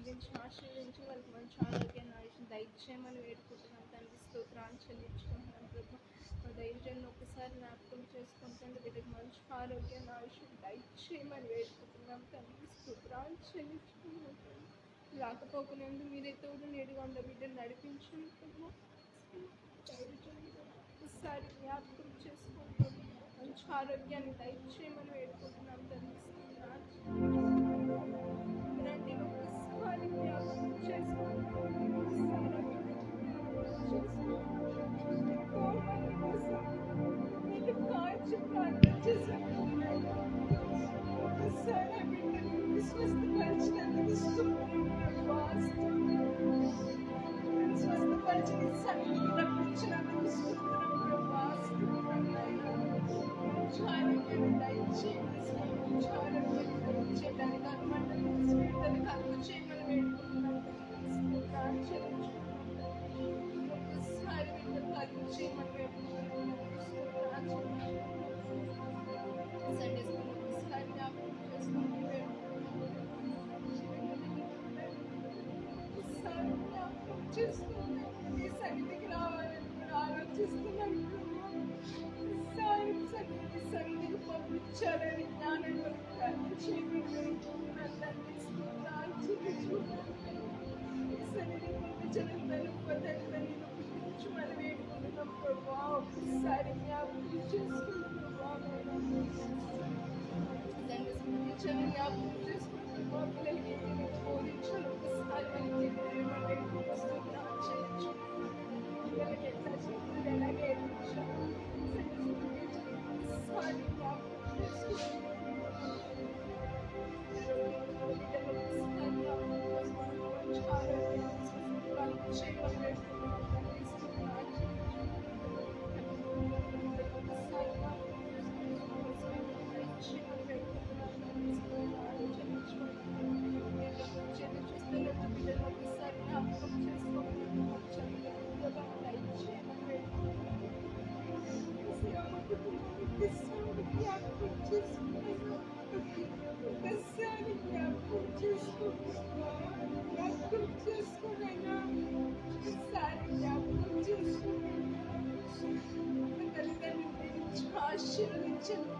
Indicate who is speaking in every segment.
Speaker 1: దీవించి ఆశీర్వదించి వాళ్ళకి మంచి ఆరోగ్యాన్ని ఆయుష్ దయచేయమని వేడుకుంటున్నాం తండ్రి. స్తోత్రాలు చెల్లించుకుంటున్నాం ప్రభు. మా ధైర్యాన్ని ఒకసారి జ్ఞాపకం చేసుకుంటుంటే వీళ్ళకి మంచి ఆరోగ్యాన్ని ఆయుష్ దయచేయమని వేడుకుంటున్నాం తండ్రి. స్తోత్రాలు చెల్లించుకుంటున్నాం తండ్రి. రాకపోకనందు మీరే తోడు నేడుగా ఉండ బిడ్డను నడిపించండి ప్రభు. ఒకసారి జ్ఞాపకం చేసుకుంటాం మంచి ఆరోగ్యాన్ని దయచేయమని వేడుకుంటున్నాం తండ్రి. రండి ఒకసారి జ్ఞాపకం చేసుకుంటాం. కాచి ప్రార్థన చేశాను. ఒకసారి బిడ్డను స్వస్థపరిచినందుకు స్వస్థపరిచిన సన్నిధికి రప్పించినందుకు ఈ సన్నిధికి రావాలని ఆలోచిస్తున్నాను. సన్నిధికి పంపించాలని జ్ఞానంలో సన్నిధికి పంపించాలని మనం వేడుకుంటున్నాం ప్రభా. ఒకసారి జ్ఞాపకం చేసుకుంటున్నాం. దాన్ని స్మరించాలని జ్ఞాపకం చేసుకుంటున్నాం. పిల్లలకి బోధించాలి ఒకసారి పిల్లలకి ఎట్లా చెప్తుంది ఎలాగే ఆశీర్వదించండి.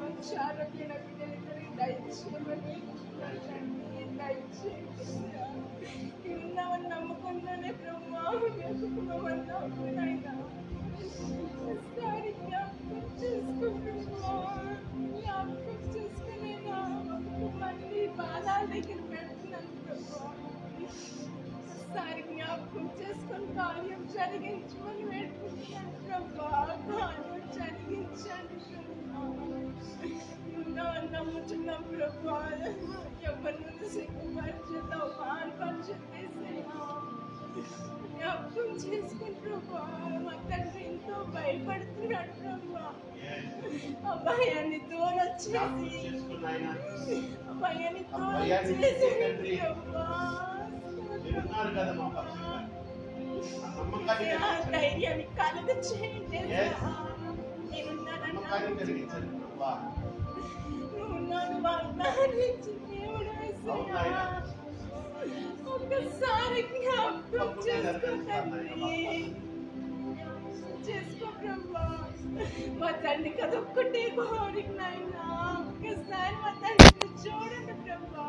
Speaker 1: మంచి ఆరోగ్య బిడ్డలందరికీ దయచేయమని ఉన్నామని నమ్మకంలోనే బ్రహ్మా నమ్ముకున్నాయినా ఒకసారి జ్ఞాపకం చేసుకుంటున్నా. జ్ఞాపకం చేసుకునేనా మళ్ళీ బాధాల దగ్గర పెడుతున్నాను బ్రహ్మా. ఒకసారి జ్ఞాపకం చేసుకొని కార్యం జరిగించమని పెట్టుకుంటున్నాను బ్రహ్మా. కార్యం జరిగించండి నమ్ముతున్నాం ప్రభా. ఎవరి ముందు సిగ్గుపరిచేద్దాం మాన్పరిచేసేనా జ్ఞాపకం చేసుకుని ప్రభా. మా తండ్రి ఎంతో భయపడుతున్నాడు ప్రభా. ఆ భయాన్ని తోలొచ్చేసి ధైర్యాన్ని కలుగ చేయండి. ఒకసారి జ్ఞాపకం చేసుకో ప్రభా. మా తండ్రి కదొక్కటే కోరిక నాయనా. ఒకసారి మా తండ్రిని చూడండి ప్రభా.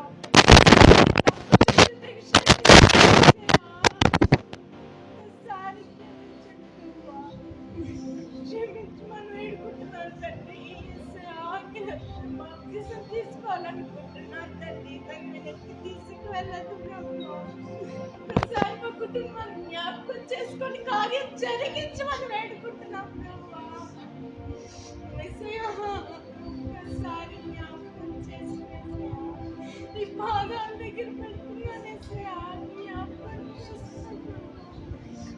Speaker 1: క్షమించమని వేడుకుంటున్నాను తండ్రి. బాప్తిజం తీసుకోవాలనుకుంటున్నాను తండ్రి. దాన్ని వెనక్కి తీసుకువెళ్ళదు ప్రభు. ఒకసారి మా కుటుంబాన్ని జ్ఞాపకం చేసుకొని కార్యం జరిగించమని వేడుకుంటున్నాం ప్రభు. ఒకసారి జ్ఞాపకం చేసుకుని నీ పాదాల దగ్గర పెడుతున్నాను. జ్ఞాపకం చేసుకున్నాను.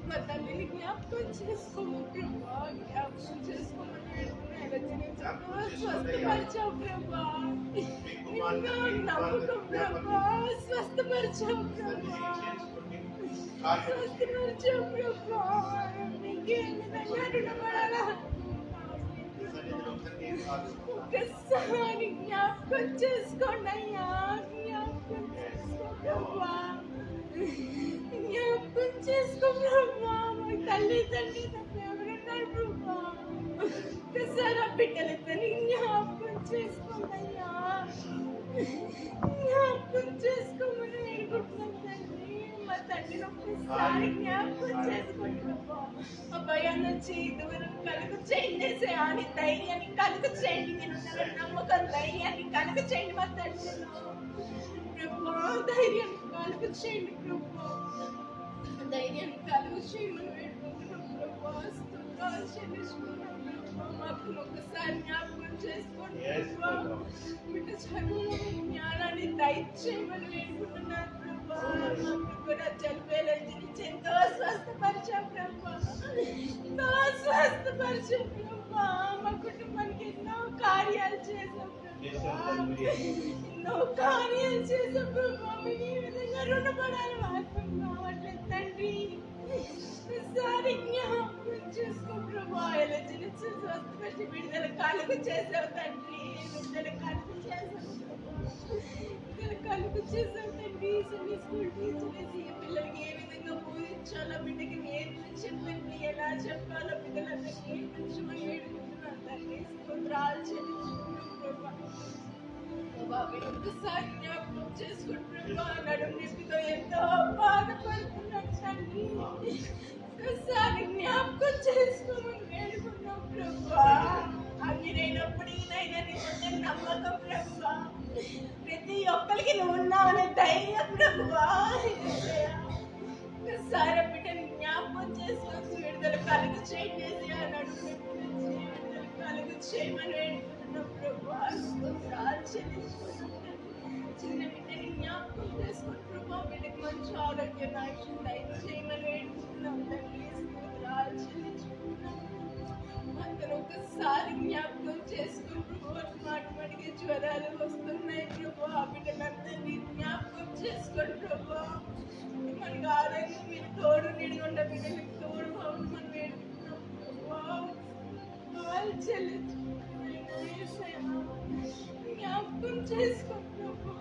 Speaker 1: మా తల్లిని జ్ఞాపకం చేసుకోము ప్రభా. జ్ఞాపకం చేసుకోమని స్వస్థపరిచావు ప్రభా. నమ్మకం ప్రభా. స్వస్థపరిచావు ప్రభా. స్వస్థపరిచావు ప్రభా. నీకే విధంగా రుణపడాలా. ఒకసారి జ్ఞాపకం చేసుకోండి అయ్యా. జ్ఞాపకం చేసుకో ప్రభా. జ్ఞాపకం చేసుకో ప్రభా. మా తల్లి తండ్రి నాకు ఎవరున్నారు ప్రభా. ఒక్కసారి ఆ బిడ్డలిద్దరిని జ్ఞాపకం చేసుకోమయ్యా. జ్ఞాపకం చేసుకోమని వేడుకుంటున్నాం తండ్రి. మా తండ్రిని ఒక్కసారి జ్ఞాపకం చేసుకోండి ప్రభా. ఆ భయం నుంచి దూరం కలుగు చేయండి, అని ధైర్యాన్ని కలుగు చేయండి. నేను నమ్మకం ధైర్యాన్ని కలుగు చేయండి మా తండ్రిలో ప్రభా. ధైర్యాన్ని కలుగు చేయండి ప్రభా. ధైర్యాన్ని కలుగు చేయమని వేడుకుంటున్నాం ప్రభా. స్తోత్రాలు చెల్లించుకున్నాం ప్రభా. మాకు ఒకసారి జ్ఞాపకం చేసుకోండి ప్రభా. బిడ్డ చదువులో జ్ఞానాన్ని దయచేయమని వేడుకుంటున్నాను ప్రభా. మాకు కూడా జలుబేలని ఎంతో స్వస్థపరిచాం ప్రభా. ఎంతో స్వస్థపరిచాం ప్రభా. మా కుటుంబానికి ఎన్నో కార్యాలు చేసాం ప్రభా. ఎన్నో కార్యాలు చేసాం ప్రభా. మీరు ఈ విధంగా రుణపడాలి వాస్తవం కావట్లేదు తండ్రి. ఒకసారి జ్ఞాపకం చేసుకో ప్రభా. ఇలా చిన్న చిన్న స్వస్థపరిచి విడుదల కలుగు చేసావు తండ్రి. విడుదల కలుగు చేసావు ప్రభా. విడుదల కలుగు చేసావు తండ్రి. సండే స్కూల్ టీచర్స్ ఈ పిల్లలకి ఏ విధంగా బోధించాలో బిడ్డకి నేర్పించండి. ఎలా చెప్పాలో పిల్లలందరికీ నేర్పించమని వేడుకుంటున్నాను తండ్రి. స్తోత్రాలు చెల్లించుకున్నాం ప్రభా. ఒక్కసారి జ్ఞాపకం చేసుకుంటున్నా. నడుము నొప్పితో ఎంతో బాధపడుతున్నాడు తండ్రి. ఒక్కసారి జ్ఞాపకం చేసుకోమని వేడుకున్నాం ప్రభా. అగ్గిరైనప్పుడు ఈయనైనా నీ నమ్మకం ప్రభా. ప్రతి ఒక్కరికి నువ్వు ఉన్నావనే ధైర్యం ప్రభా. ఒక్కసారి బిడ్డని జ్ఞాపకం చేసుకొని విడుదల కలుగు చేయండి. నడుము విడుదల కలుగు చేయమని వేడుకుంటున్నాం ప్రభా. స్తోత్రాలు చెల్లించుకుంటున్నాం. చిన్న బిడ్డని జ్ఞాపకం చేసుకుని ప్రభా. బిడ్డకి మంచి ఆరోగ్యం ఆయుష్యం దయచేయమని వేడుకుంటున్నాం తండ్రి. స్తోత్రాలు చెల్లించుకుంటున్నాం. అందరూ ఒకసారి జ్ఞాపకం చేసుకుని ప్రభా. మాటిమాటికి జ్వరాలు వస్తున్నాయి ప్రభా. ఆ బిడ్డలందరినీ జ్ఞాపకం చేసుకోండి ప్రభా. మనకి ఆరోగ్యం మీరు తోడు నిడుగుండ బిడ్డలకు తోడు మనం వేడుకుంటున్నాం ప్రభా. జ్ఞాపకం చేసుకోండి ప్రభా.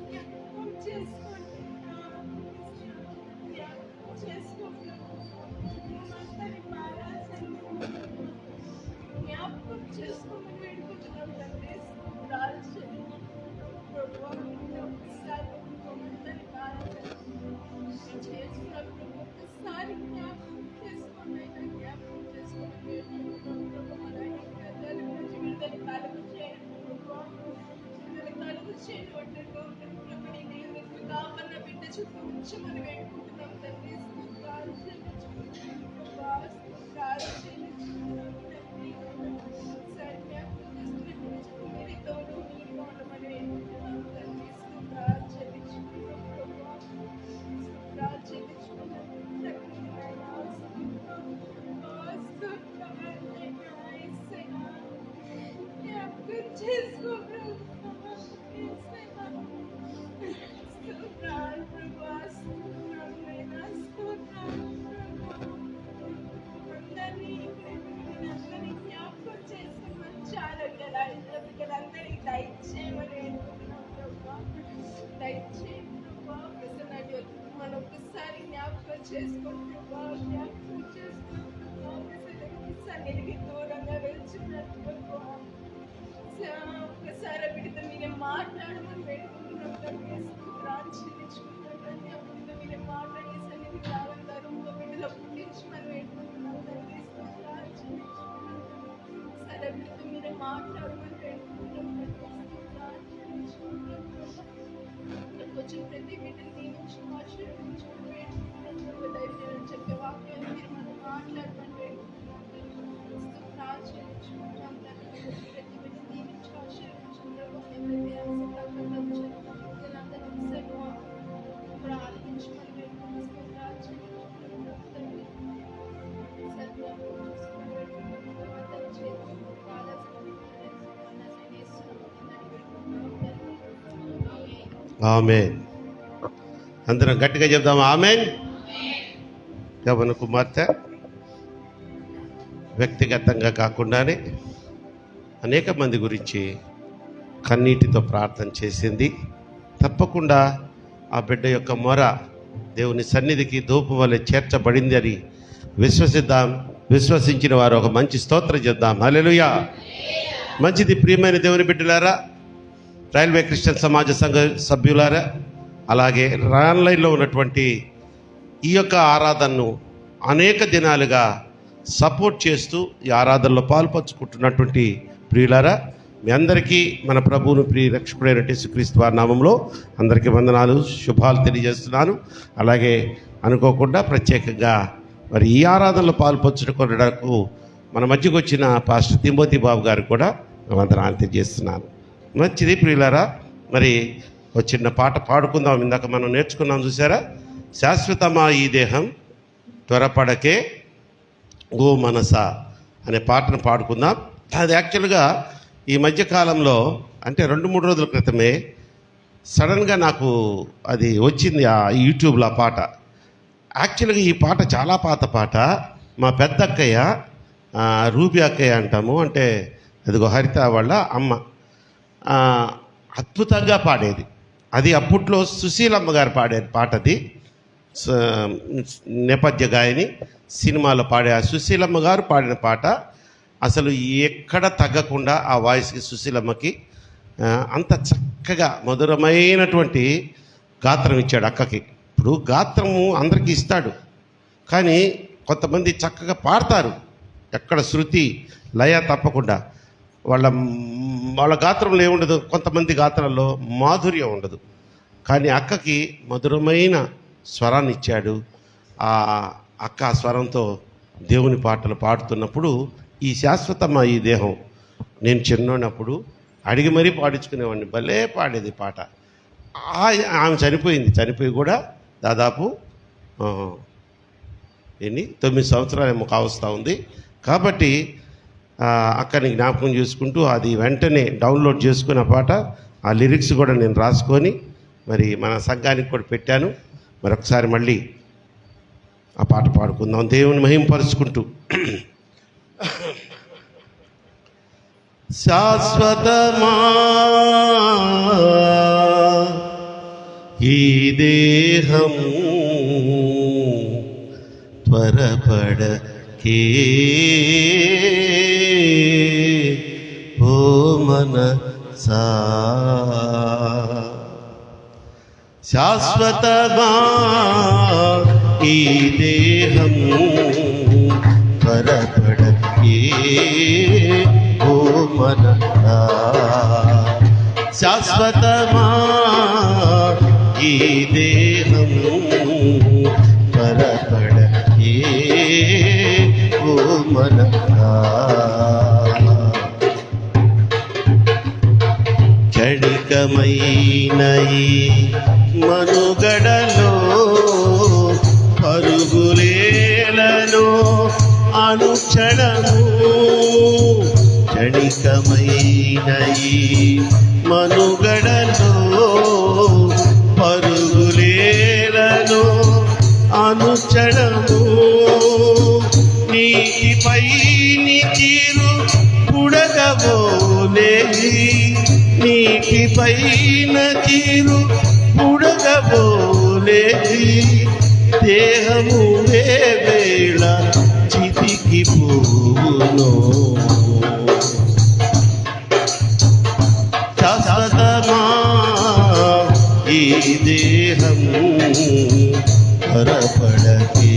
Speaker 1: జ్ఞాపకం చేసుకోండి. జ్ఞాపకం చేసుకోండి. జ్ఞాపకం చేసుకోమని వేడుకుంటున్నాం తండ్రి. స్తోత్రాలు చెల్లించుకుంటున్నాం ప్రభా. ఒకసారి చేస్తున్నారు ప్రభా. ఒకసారి జ్ఞాపకం చేసుకోండి. జ్ఞాపకం చేసుకొని వేడుకుంటున్నాం ప్రభా. విడుదల కలుగు చేయండి ప్రభా. విడుదల కలుగు చేయండి. ఒంటరిగా ఉంటుంది ప్రభా. నేను కాపన్న బిడ్డ చుట్టూ ఉంచమని వేడుకుంటున్నాం తండ్రి. స్తోత్రాలు చెల్లించుకుంటున్నాం ప్రభా. స్తోత్రాలు చెల్లించుకుంటున్నాం తండ్రి. ఒకసారి జ్ఞాపకం చేసుకుని మీరే తోడు మీరు ఉండమని వేడుకుంటున్నాం తండ్రి. స్తోత్రాలు చెల్లించుకుంటున్నాం ప్రభా. స్తోత్రాలు చెల్లించుకుంటున్నాం తండ్రి. జ్ఞాపకం చేసుకో ప్రభా. స్తోత్రాలు ప్రభా. స్తోత్రాలైనా స్తోత్రాలు ప్రభా. అందరినీ జ్ఞాపకం చేసి మంచి ఆరోగ్యాలు ఆయుష్ల బిడ్డలందరికీ దయచేయమని వేడుకుంటున్నాం ప్రభా. దయచేయండి ప్రభా. ప్రసన్నటి మనం ఒక్కసారి జ్ఞాపకం చేసుకుని ప్రభా. జ్ఞాపకం చేసుకుని ప్రభా. సన్నిధికి దూరంగా వెళ్తున్నట్టు ప్రభా. ఒక్కసారి బిడ్డతో మీరే మాట్లాడమని వేడుకుంటున్నాం తండ్రి. స్తోత్రాలు చెల్లించుకుంటున్నాం తండ్రి. అప్పుడు మీరే మాట్లాడే సన్నిధికి రాగలుగుతారు. ఇంకో బిడ్డలో పుట్టించమని వేడుకుంటున్నాం తండ్రి. స్తోత్రాలు చెల్లించుకుంటున్నాం. సరే బిడ్డతో మీరే మాట్లాడమని వేడుకుంటున్నాం తండ్రి. స్తోత్రాలు చెల్లించుకుంటున్నాం ప్రభా. కొంచెం ప్రతి బిడ్డని దీవించి ఆశీర్వదించమని వేడుకుంటున్నాం ప్రభా. దైవజనం చెప్పే వాక్యాలు మీరు మనం మాట్లాడమని వేడుకుంటున్నాం తండ్రి. స్తోత్రాలు చెల్లించుకుంటున్నాం తండ్రి. ప్రతి బిడ్డ దీవించి ఆశీర్వదించండి ప్రభా. ఎవరైతే అందరూ ఇప్పుడు ఆలోచించమని వేడుకుంటున్నాం. స్తోత్రాలు చెల్లించుకుంటున్నాం తండ్రి.
Speaker 2: ఆమేన్. అందరం గట్టిగా చెప్దాం ఆమేన్. యవ్వన కుమార్తె వ్యక్తిగతంగా కాకుండానే అనేక మంది గురించి కన్నీటితో ప్రార్థన చేసింది. తప్పకుండా ఆ బిడ్డ యొక్క మొర దేవుని సన్నిధికి ధూపం వలె చేర్చబడింది అని విశ్వసించిన వారు ఒక మంచి స్తోత్రం చేద్దాం. హల్లెలూయా. మంచిది. ప్రియమైన దేవుని బిడ్డలారా, రైల్వే క్రిస్టియన్ సమాజ సంఘ సభ్యులారా, అలాగే ఆన్లైన్లో ఉన్నటువంటి ఈ యొక్క ఆరాధనను అనేక దినాలుగా సపోర్ట్ చేస్తూ ఈ ఆరాధనలో పాల్పంచుకుంటున్నటువంటి ప్రియులారా, మీ అందరికీ మన ప్రభువును ప్రియ రక్షకుడైన యేసుక్రీస్తు వారి నామంలో అందరికీ వందనాలు, శుభాలు తెలియజేస్తున్నాను. అలాగే అనుకోకుండా ప్రత్యేకంగా మరి ఈ ఆరాధనలో పాల్పంచుకోవడానికి మన మధ్యకు వచ్చిన పాస్టర్ తిమోతి బాబు గారు కూడా వందనాలు తెలియజేస్తున్నాను. మంచిది ప్రియులారా, మరి ఒక చిన్న పాట పాడుకుందాం. ఇందాక మనం నేర్చుకున్నాం చూసారా, శాశ్వతమా ఈ దేహం త్వరపడకే ఓ మనసా అనే పాటను పాడుకుందాం. అది యాక్చువల్గా ఈ మధ్యకాలంలో అంటే 2-3 రోజుల క్రితమే సడన్గా నాకు అది వచ్చింది ఆ యూట్యూబ్లో ఆ పాట. యాక్చువల్గా ఈ పాట చాలా పాత పాట. మా పెద్ద అక్కయ్య, రూబీ అక్కయ్య అంటాము, అంటే అదిగో హరిత వాళ్ళ అమ్మ, అద్భుతంగా పాడేది. అది అప్పట్లో సుశీలమ్మ గారు పాడేది పాట. అది నేపథ్య గాయని సినిమాలో పాడే ఆ సుశీలమ్మ గారు పాడిన పాట. అసలు ఎక్కడ తగ్గకుండా ఆ వాయిస్కి సుశీలమ్మకి అంత చక్కగా మధురమైనటువంటి గాత్రం ఇచ్చాడు అక్కకి. ఇప్పుడు గాత్రము అందరికీ ఇస్తాడు, కానీ కొంతమంది చక్కగా పాడతారు, ఎక్కడ శృతి లయ తప్పకుండా. వాళ్ళ గాత్రంలో ఏముండదు, కొంతమంది గాత్రంలో మాధుర్యం ఉండదు. కానీ అక్కకి మధురమైన స్వరాన్ని ఇచ్చాడు. ఆ అక్క స్వరంతో దేవుని పాటలు పాడుతున్నప్పుడు ఈ శాశ్వతమా ఈ దేహం నేను చిన్నప్పుడు అడిగి మరీ పాడించుకునేవాడిని. భలే పాడేది పాట. ఆమె చనిపోయి కూడా దాదాపు 9 సంవత్సరాలు కావస్తూ ఉంది. కాబట్టి అక్కని జ్ఞాపకం చేసుకుంటూ అది వెంటనే డౌన్లోడ్ చేసుకున్న పాట, ఆ లిరిక్స్ కూడా నేను రాసుకొని మరి మన సంఘానికి కూడా పెట్టాను. మరొకసారి మళ్ళీ ఆ పాట పాడుకుందాం దేవుని మహింపరుచుకుంటూ. శాశ్వతమా ఈ దేహం త్వరపడకే ఓ మనసా, శాశ్వతమా ఈ దేహం త్వరపడకే ఓ మనసా, శాశ్వతమా ఈ దేహం త్వరపడకే ఓ మనసా, క్షణికమైన ఈ మనుగడలో పరుగులేలను అనుక్షణము, క్షణికమైన ఈ మనుగడలో పరుగులేలను అనుక్షణము, నీటిపై నీరు పుడగబోలే, నీటిపై నీరు పుడగబోలే, దేహము వేళ చితికి పోవును, శాశ్వతమా ఈ దేహం త్వరపడకే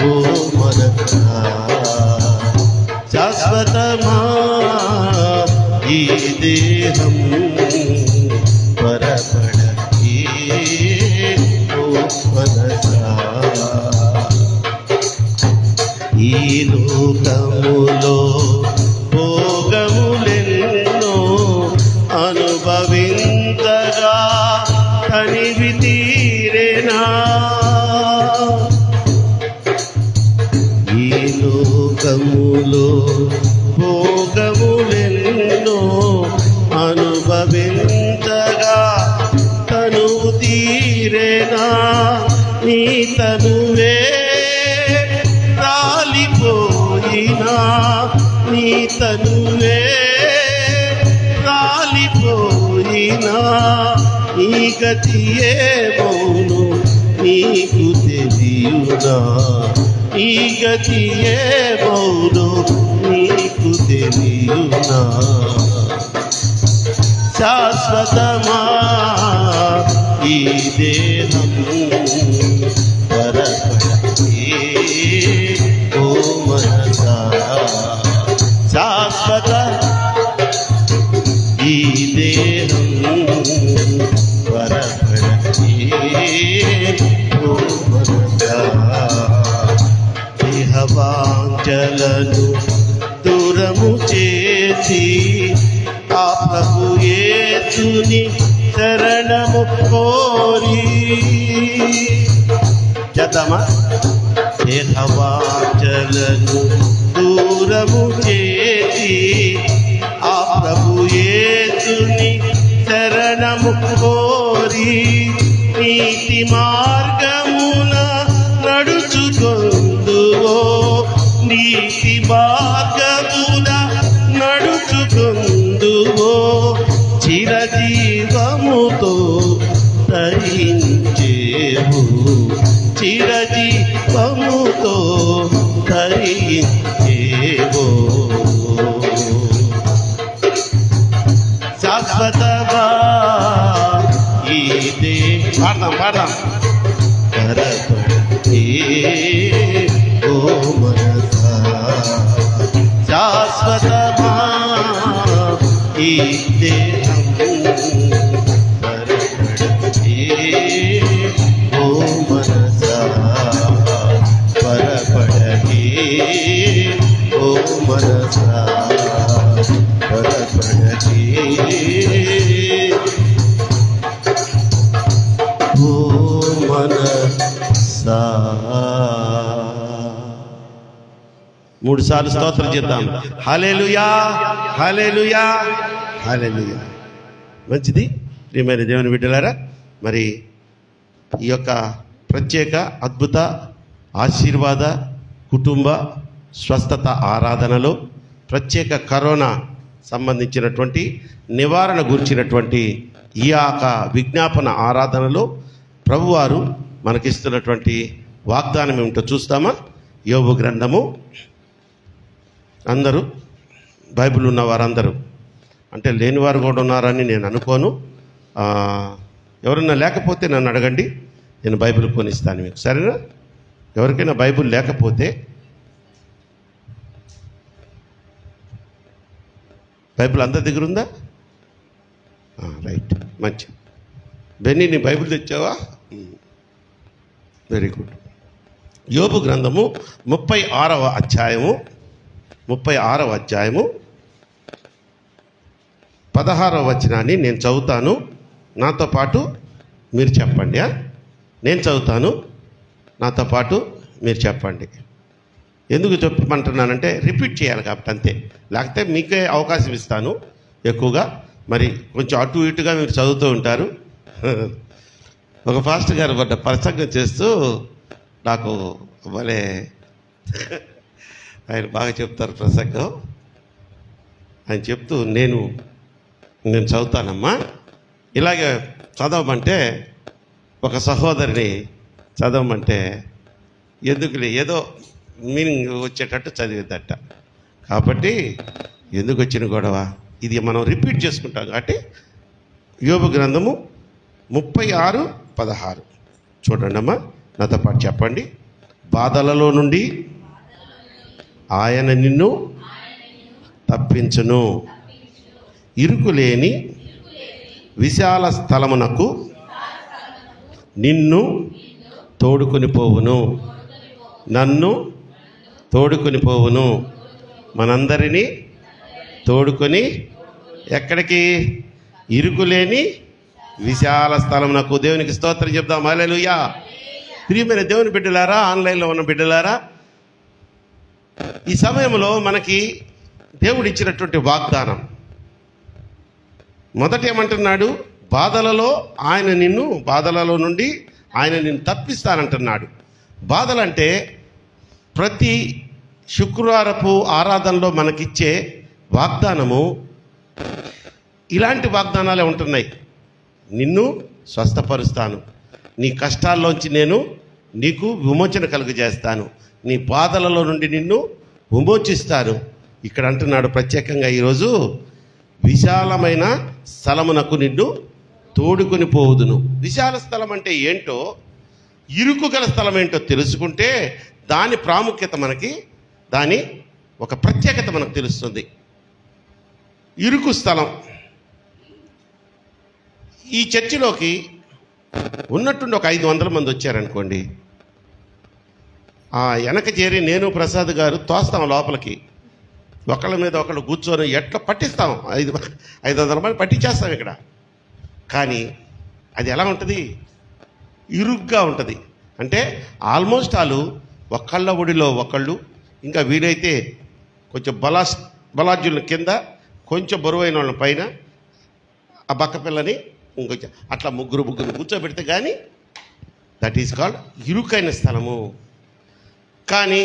Speaker 2: ఓ మనసా, శాశ్వతమా ఈ దేహం త్వరపడకే ఓ మనసా, ఈ లోకములో భోగములెన్నో అనుభవించగా తనివి తీరేనా, ఈ లోకములో భోగములెన్నో అనుభవించగా తనువు తీరేనా, నీ తనువే రాలిపోయినా, నీ తనువే రాలిపోయినా, ఈ గతి ఏమౌను నీకు తెలియునా, నీ గతి ఏమౌను నీకు తెలియునా. శాశ్వతమా ఈ దేహం పరపడే ఓ మనసా, శాశ్వత ఈ దేహం పరపడే ఓ మనసా. దేహవాంఛలను దూరము చేసి ఆ ప్రభు యేసుని శరణము కోరి చేద్దామా. దేహవాంఛలను దూరము చేసి ఆ ప్రభు యేసుని శరణము కోరి నీతి మార్గమున నడుచుకొందువో, నీతి మార్గమున నడుచుకొందువో, చిరజీవముతో తరించేవు, చిరజీవముతో తరించేవు. శాశ్వతమా ఇదే పాడదాం పరపడే ఓ మనసా, శాశ్వతమా ఈ దేహం పరపడే ఓ మనసా, పరపడే ఓ మనసా, పరపడే ఓ మనసా. 3 సార్లు స్తోత్రం చేద్దాం. హల్లెలూయా, హల్లెలూయా, హల్లెలూయా. మంచిది ప్రియమైన దేవుని బిడ్డలారా, మరి ఈ యొక్క ప్రత్యేక అద్భుత ఆశీర్వాద కుటుంబ స్వస్థత ఆరాధనలో ప్రత్యేక కరోనా సంబంధించినటువంటి నివారణ గురించినటువంటి ఈ యొక్క విజ్ఞాపన ఆరాధనలో ప్రభువారు మనకిస్తున్నటువంటి వాగ్దానం ఏమిటో చూస్తామా. యోబు గ్రంథము, అందరూ బైబిల్ ఉన్న వారందరూ, అంటే లేనివారు కూడా ఉన్నారని నేను అనుకోను. ఎవరన్నా లేకపోతే నన్ను అడగండి, నేను బైబిల్ కొనిస్తాను మీకు, సరేనా. ఎవరికైనా బైబిల్ లేకపోతే, బైబిల్ అందరి దగ్గర ఉందా? రైట్, మంచి. బెన్నీ, నీ బైబిల్ తెచ్చావా? Very good. యోబు గ్రంథము 36వ అధ్యాయము 16వ వచనాన్ని నేను చదువుతాను, నాతో పాటు మీరు చెప్పండి. నేను చదువుతాను, నాతో పాటు మీరు చెప్పండి. ఎందుకు చెప్పమంటున్నానంటే రిపీట్ చేయాలి కాబట్టి, అంతే. లేకపోతే మీకే అవకాశం ఇస్తాను ఎక్కువగా, మరి కొంచెం అటు ఇటుగా మీరు చదువుతూ ఉంటారు. ఒక పాస్టర్ గారు ప్రసంగం చేస్తూ నాకు భలే ఆయన బాగా చెప్తారు ప్రసంగం. ఆయన చెప్తూ నేను చదువుతానమ్మా, ఇలాగే చదవమంటే, ఒక సహోదరిని చదవమంటే ఎందుకులే ఏదో మీనింగ్ వచ్చేటట్టు చదివేదట. కాబట్టి ఎందుకు వచ్చిన గొడవ, ఇది మనం రిపీట్ చేసుకుంటాం కాబట్టి. యోబు గ్రంథము 36:16 చూడండి అమ్మా, నాతో పాటు చెప్పండి. బాధలలో నుండి ఆయన నిన్ను తప్పించును, ఇరుకులేని విశాల స్థలమునకు నిన్ను తోడుకొని పోవును, నన్ను తోడుకొని పోవును, మనందరినీ తోడుకొని ఎక్కడికి? ఇరుకులేని విశాల స్థలమునకు. దేవునికి స్తోత్రం చెప్దాం. హల్లెలూయా. ప్రియమైన దేవుని బిడ్డలారా, ఆన్లైన్లో ఉన్న బిడ్డలారా, ఈ సమయంలో మనకి దేవుడు ఇచ్చినటువంటి వాగ్దానం మొదట ఏమంటున్నాడు? బాధలలో నుండి ఆయన నిన్ను తప్పిస్తానంటున్నాడు. బాధలంటే ప్రతి శుక్రవారపు ఆరాధనలో మనకిచ్చే వాగ్దానము ఇలాంటి వాగ్దానాలే ఉంటున్నాయి. నిన్ను స్వస్థపరుస్తాను, నీ కష్టాల్లోంచి నేను నీకు విమోచన కలుగజేస్తాను, నీ బాధలలో నుండి నిన్ను విమోచిస్తాను. ఇక్కడ అంటున్నాడు ప్రత్యేకంగా ఈరోజు, విశాలమైన స్థలమునకు నిన్ను తోడుకొని పోవుదును. విశాల స్థలం అంటే ఏంటో, ఇరుకు గల స్థలం ఏంటో తెలుసుకుంటే దాని ప్రాముఖ్యత మనకి, దాని ఒక ప్రత్యేకత మనకు తెలుస్తుంది. ఇరుకు స్థలం. ఈ చర్చిలోకి ఉన్నట్టుండి ఒక 500 మంది వచ్చారనుకోండి, ఆ వెనక చేరి నేను ప్రసాద్ గారు తోస్తాం లోపలికి, ఒకళ్ళ మీద ఒకళ్ళు కూర్చొని ఎట్లా పట్టిస్తాం, 500 మంది పట్టించేస్తాం ఇక్కడ. కానీ అది ఎలా ఉంటుంది? ఇరుగ్గా ఉంటుంది. అంటే ఆల్మోస్ట్ వాళ్ళు ఒకళ్ళ ఒడిలో ఒకళ్ళు, ఇంకా వీలైతే కొంచెం బలాజ్యుల కింద, కొంచెం బరువైన వాళ్ళ పైన, ఆ బక్క పిల్లని ఇంకొంచెం అట్లా ముగ్గురు కూర్చోబెడితే కానీ దట్ ఈస్ కాల్డ్ ఇరుకైన స్థలము. కానీ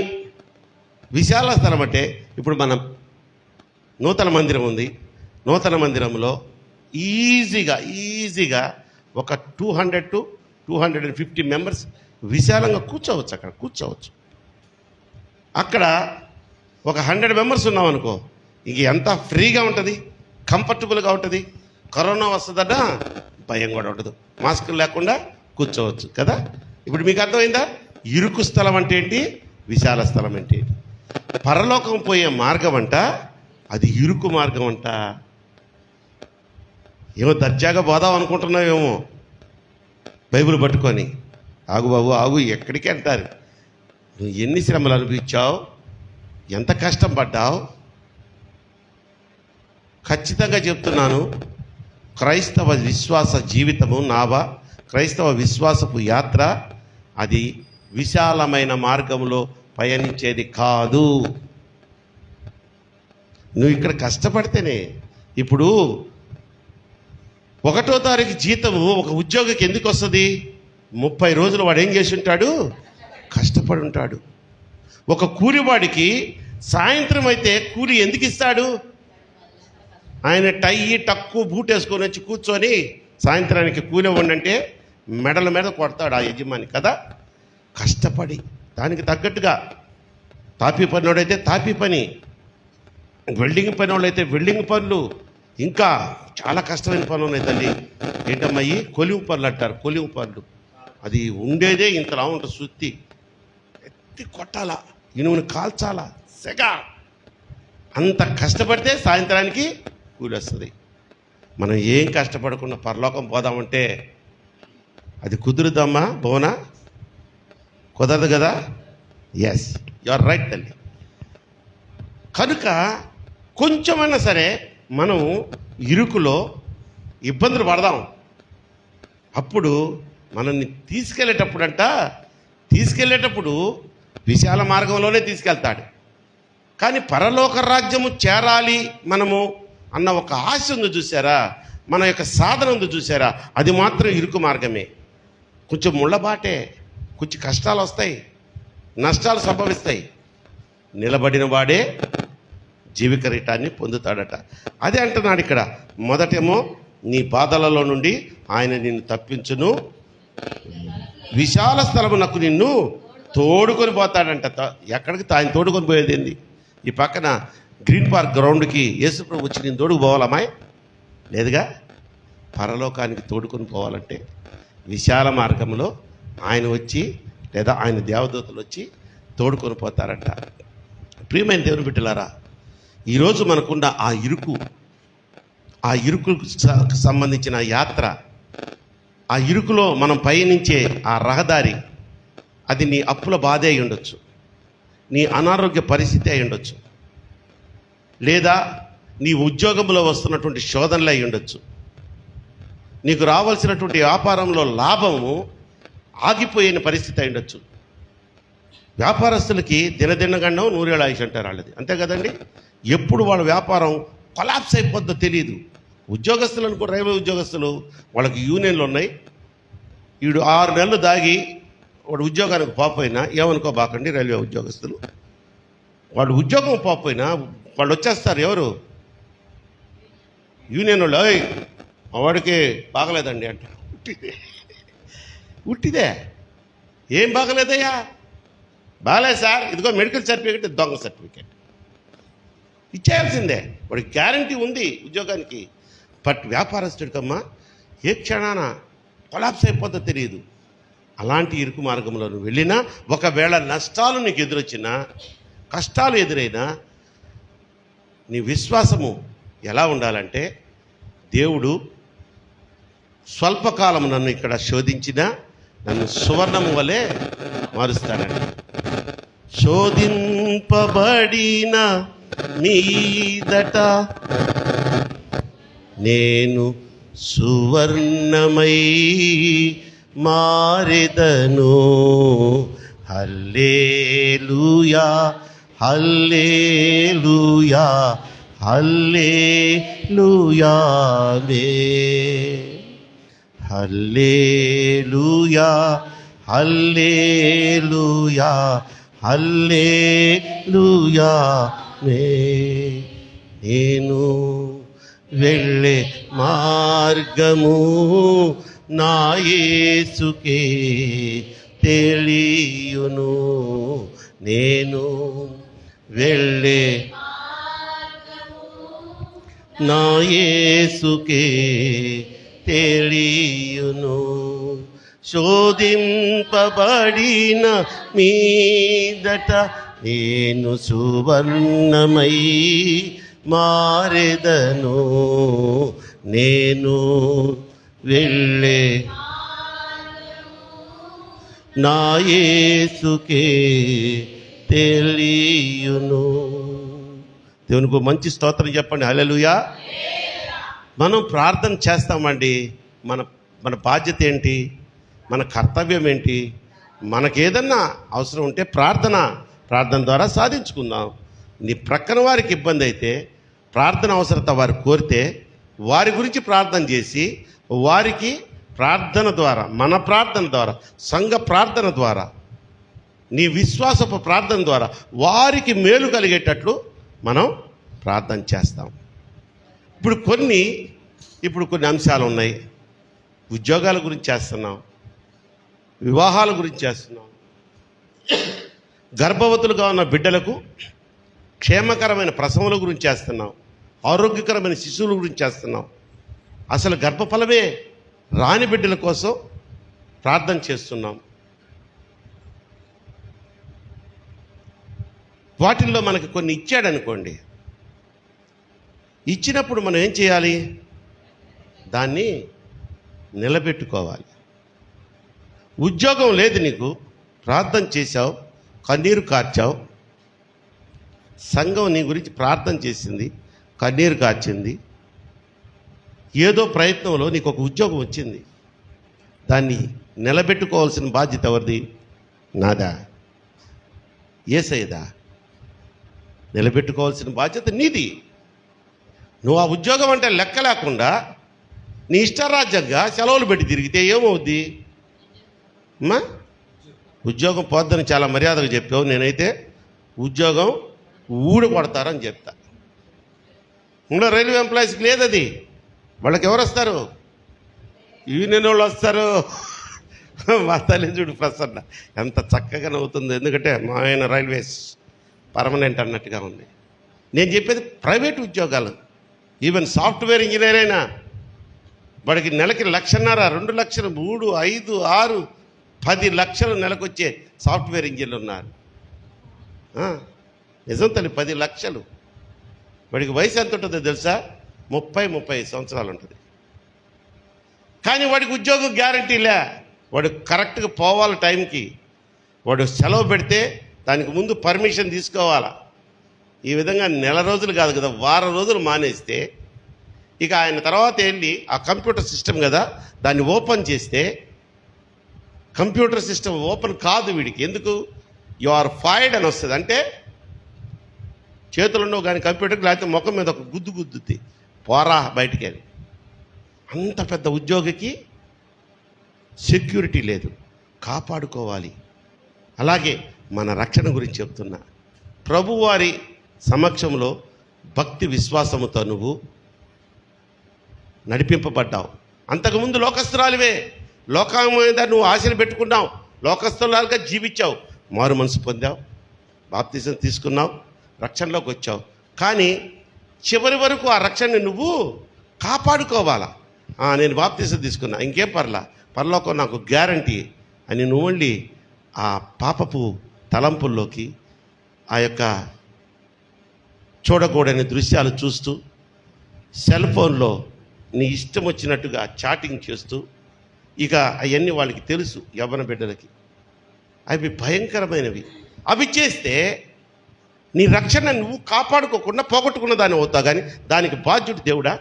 Speaker 2: విశాల స్థలం అంటే ఇప్పుడు మనం నూతన మందిరం ఉంది, నూతన మందిరంలో ఈజీగా ఒక 200 to 250 మెంబర్స్ విశాలంగా కూర్చోవచ్చు. అక్కడ కూర్చోవచ్చు. అక్కడ ఒక 100 మెంబర్స్ ఉన్నామనుకో, ఇంక ఎంత ఫ్రీగా ఉంటుంది, కంఫర్టబుల్గా ఉంటుంది. కరోనా వస్తుందట భయం కూడా ఉండదు, మాస్కులు లేకుండా కూర్చోవచ్చు కదా. ఇప్పుడు మీకు అర్థమైందా? ఇరుకు స్థలం అంటే ఏంటి, విశాల స్థలం అంటే ఏంటి. పరలోకం పోయే మార్గం అంట, అది ఇరుకు మార్గం అంట. ఏమో దర్జాగా పోదాం అనుకుంటున్నావేమో బైబిల్ పట్టుకొని. ఆగు బాబు ఆగు, ఎక్కడికి అంటారు. నువ్వు ఎన్ని శ్రమలు అనిపించావు, ఎంత కష్టం పడ్డావు. ఖచ్చితంగా చెప్తున్నాను, క్రైస్తవ విశ్వాస జీవితము క్రైస్తవ విశ్వాసపు యాత్ర అది విశాలమైన మార్గంలో పయనించేది కాదు. నువ్వు ఇక్కడ కష్టపడితేనే. ఇప్పుడు 1వ తారీఖు జీతము ఒక ఉద్యోగికి ఎందుకు వస్తుంది? 30 రోజులు వాడు ఏం చేసి ఉంటాడు? కష్టపడి ఉంటాడు. ఒక కూలివాడికి సాయంత్రం అయితే కూలి ఎందుకు ఇస్తాడు? ఆయన టై టక్కు బూట్ వేసుకొని వచ్చి కూర్చొని సాయంత్రానికి కూలి ఇవ్వండి అంటే మెడల మీద కొడతాడు ఆ యజమాని కదా. కష్టపడి దానికి తగ్గట్టుగా. తాపీ పనివాడైతే తాపీ పని, వెల్డింగ్ పని వాళ్ళైతే వెల్డింగ్ పనులు, ఇంకా చాలా కష్టమైన పనులు ఉన్నాయి తల్లి. ఏంటమ్మాయి? కొలివు పనులు అంటారు. కొలివు పనులు అది ఉండేదే ఇంతలా ఉంటుంది. సుత్తి ఎత్తి కొట్టాలా, ఇనుముని కాల్చాలా, సెగ. అంత కష్టపడితే సాయంత్రానికి కూలి వస్తుంది. మనం ఏం కష్టపడకుండా పరలోకం పోదామంటే అది కుదురుదమ్మా భువన? కుదరదు కదా. ఎస్, యు ఆర్ రైట్ తల్లి. కనుక కొంచెమైనా సరే మనం ఇరుకులో ఇబ్బందులు పడదాం. అప్పుడు మనల్ని తీసుకెళ్ళేటప్పుడు విశాల మార్గంలోనే తీసుకెళ్తాడు. కానీ పరలోక రాజ్యము చేరాలి మనము అన్న ఒక ఆశ ఉంది చూసారా, మన యొక్క సాధన ఉంది చూసారా, అది మాత్రం ఇరుకు మార్గమే. కొంచెం ముళ్ళబాటే, కొంచెం కష్టాలు వస్తాయి, నష్టాలు సంభవిస్తాయి. నిలబడిన వాడే జీవిక కిరీటాన్ని పొందుతాడట. అదే అంటున్నాడు ఇక్కడ. మొదటేమో నీ బాధలలో నుండి ఆయన నిన్ను తప్పించును, విశాల స్థలమునకు నిన్ను తోడుకొని పోతాడంట. ఎక్కడికి ఆయన తోడుకొని పోయేది ఏంది? ఈ పక్కన గ్రీన్ పార్క్ గ్రౌండ్కి యేసుప్రభు వచ్చి నేను తోడుకు పోవాలమ్మాయి? లేదుగా. పరలోకానికి తోడుకొని పోవాలంటే విశాల మార్గంలో ఆయన వచ్చి, లేదా ఆయన దేవదూతలు వచ్చి తోడుకొని పోతారంట. ప్రియమైన దేవుని బిడ్డలారా, ఈరోజు మనకున్న ఆ ఇరుకుకు సంబంధించిన యాత్ర, ఆ ఇరుకులో మనం పయనించే ఆ రహదారి, అది నీ అప్పుల బాధే అయి ఉండొచ్చు, నీ అనారోగ్య పరిస్థితి అయి ఉండొచ్చు, లేదా నీ ఉద్యోగంలో వస్తున్నటువంటి శోధనలు అయి ఉండొచ్చు, నీకు రావాల్సినటువంటి వ్యాపారంలో లాభము ఆగిపోయిన పరిస్థితి అయి ఉండొచ్చు. వ్యాపారస్తులకి దినదినగండం నూరేళ్ళ ఆయుష్ అంటారు వాళ్ళది, అంతే కదండి. ఎప్పుడు వాళ్ళ వ్యాపారం కొలాప్స్ అయిపోద్దో తెలియదు. ఉద్యోగస్తులు అనుకో, రైల్వే ఉద్యోగస్తులు, వాళ్ళకి యూనియన్లు ఉన్నాయి. వీడు 6 నెలలు దాగి వాడు ఉద్యోగానికి పోకపోయినా ఏమనుకోబాకండి. రైల్వే ఉద్యోగస్తులు వాడు ఉద్యోగం పోకపోయినా వాళ్ళు వచ్చేస్తారు. ఎవరు? యూనియన్ వాళ్ళు. మా వాడికి బాగలేదండి అంటే ఉట్టిదే. ఏం బాగలేదయ్యా? బాగాలేదు సార్, ఇదిగో మెడికల్ సర్టిఫికేట్, దొంగ సర్టిఫికేట్ ఇచ్చేయాల్సిందే. వాడికి గ్యారంటీ ఉంది ఉద్యోగానికి. బట్ వ్యాపారస్తుడికమ్మా ఏ క్షణాన కొలాప్స్ అయిపోతుందో తెలియదు. అలాంటి ఇరుకు మార్గంలో నువ్వు వెళ్ళినా, ఒకవేళ నష్టాలు నీకు ఎదురొచ్చినా, కష్టాలు ఎదురైనా, నీ విశ్వాసము ఎలా ఉండాలంటే, దేవుడు స్వల్పకాలం నన్ను ఇక్కడ శోధించినా నన్ను సువర్ణము వలె మారుస్తాడండి. శోధింపబడిన మీదట నేను సువర్ణమై మారెదను. హల్లెలూయా హల్లెలూయా హల్లెలూయా హల్లెలూయా హల్లెలూయా హల్లెలూయా. నేను వెళ్ళే మార్గము నా యేసుకే తెలియును. నేను వెళ్ళే నా యేసుకే తెలియును. శోధింపబడిన మీదట నేను సువర్ణమై మారెదను. నేను వెళ్ళే నా యేసుకే తెలియును. దేవునికి మంచి స్తోత్రం చెప్పండి. హల్లెలూయా. మనం ప్రార్థన చేస్తామండి. మన బాధ్యత ఏంటి? మన కర్తవ్యం ఏంటి? మనకేదన్నా అవసరం ఉంటే ప్రార్థన ద్వారా సాధించుకుందాం. నీ ప్రక్కన వారికి ఇబ్బంది అయితే, ప్రార్థన అవసరత వారు కోరితే వారి గురించి ప్రార్థన చేసి, వారికి ప్రార్థన ద్వారా, మన ప్రార్థన ద్వారా, సంఘ ప్రార్థన ద్వారా, నీ విశ్వాసపు ప్రార్థన ద్వారా వారికి మేలు కలిగేటట్లు మనం ప్రార్థన చేస్తాం. ఇప్పుడు కొన్ని అంశాలు ఉన్నాయి. ఉద్యోగాల గురించి చేస్తున్నాం, వివాహాల గురించి చేస్తున్నాం, గర్భవతులుగా ఉన్న బిడ్డలకు క్షేమకరమైన ప్రసవముల గురించి చేస్తున్నాం, ఆరోగ్యకరమైన శిశువుల గురించి చేస్తున్నాం. అసలు గర్భఫలమే రాని బిడ్డల కోసం ప్రార్థన చేస్తున్నాం. వాటిల్లో మనకి కొన్ని ఇచ్చాడనుకోండి, ఇచ్చినప్పుడు మనం ఏం చేయాలి? దాన్ని నిలబెట్టుకోవాలి. ఉద్యోగం లేదు, నీకు ప్రార్థన చేశావు, కన్నీరు కార్చావు, సంఘం నీ గురించి ప్రార్థన చేసింది, కన్నీరు కార్చింది, ఏదో ప్రయత్నంలో నీకు ఒక ఉద్యోగం వచ్చింది. దాన్ని నిలబెట్టుకోవాల్సిన బాధ్యత ఎవరిది? నాదా? యేసయ్యదా? నిలబెట్టుకోవాల్సిన బాధ్యత నీది. నువ్వు ఆ ఉద్యోగం అంటే లెక్క లేకుండా నీ ఇష్టరాజ్యంగా సెలవులు పెట్టి తిరిగితే ఏమవుద్ది అమ్మా? ఉద్యోగం పోద్దని చాలా మర్యాదగా చెప్పావు. నేనైతే ఉద్యోగం ఊడగొడతారని చెప్తా. ఇంకా రైల్వే ఎంప్లాయీస్కి లేదు అది. వాళ్ళకి ఎవరు వస్తారు? యూనియన్ వాళ్ళు వస్తారు. మా తల్లి చూడు ప్రసన్న ఎంత చక్కగా నవ్వుతుందో. ఎందుకంటే మా ఆయన రైల్వేస్ పర్మనెంట్ అన్నట్టుగా ఉంది. నేను చెప్పేది ప్రైవేట్ ఉద్యోగాలు. ఈవెన్ సాఫ్ట్వేర్ ఇంజనీర్ అయినా వాడికి నెలకి 1,50,000, 2 లక్షలు, 3, 5, 6, 10 లక్షలు నెలకొచ్చే సాఫ్ట్వేర్ ఇంజనీర్లు ఉన్నారు. నిజం తల్లి, 10 లక్షలు. వాడికి వయసు ఎంత ఉంటుందో తెలుసా? 30-35 సంవత్సరాలు ఉంటుంది. కానీ వాడికి ఉద్యోగం గ్యారంటీలే. వాడు కరెక్ట్గా పోవాలి టైంకి. వాడు సెలవు పెడితే దానికి ముందు పర్మిషన్ తీసుకోవాలా. ఈ విధంగా నెల రోజులు కాదు కదా, వారం రోజులు మానేస్తే ఇక ఆయన తర్వాత వెళ్ళి ఆ కంప్యూటర్ సిస్టమ్ కదా, దాన్ని ఓపెన్ చేస్తే కంప్యూటర్ సిస్టమ్ ఓపెన్ కాదు వీడికి. ఎందుకు? యు ఆర్ ఫైర్డ్ అని వస్తుంది. అంటే చేతులు ఉండవు కానీ కంప్యూటర్కి, లేకపోతే ముఖం మీద ఒక గుద్దుద్ది, పోరా బయటికి అని. అంత పెద్ద ఉద్యోగికి సెక్యూరిటీ లేదు, కాపాడుకోవాలి. అలాగే మన రక్షణ గురించి చెప్తున్నా. ప్రభువారి సమక్షంలో భక్తి విశ్వాసముతో నువ్వు నడిపింపబడ్డావు. అంతకుముందు లోకస్తురాలివే, లోకం మీద నువ్వు ఆశలు పెట్టుకున్నావు, లోకస్తులాగా జీవించావు, మారు మనసు పొందావు, బాప్తిజం తీసుకున్నావు, రక్షణలోకి వచ్చావు. కానీ చివరి వరకు ఆ రక్షణని నువ్వు కాపాడుకోవాలా. నేను బాప్తిజం తీసుకున్నా, ఇంకేం పరలోకం నాకు గ్యారంటీ అని నువ్వు వెళ్ళి ఆ పాపపు తలంపుల్లోకి, ఆ యొక్క చూడకూడని దృశ్యాలు చూస్తూ, సెల్ ఫోన్లో నీ ఇష్టం వచ్చినట్టుగా చాటింగ్ చేస్తూ, ఇక అవన్నీ వాళ్ళకి తెలుసు, యవ్వన బిడ్డలకి అవి భయంకరమైనవి. అవి చేస్తే నీ రక్షణ నువ్వు కాపాడుకోకుండా పోగొట్టుకున్న దాన్ని అవుతావు, కానీ దానికి బాధ్యుడు దేవుడా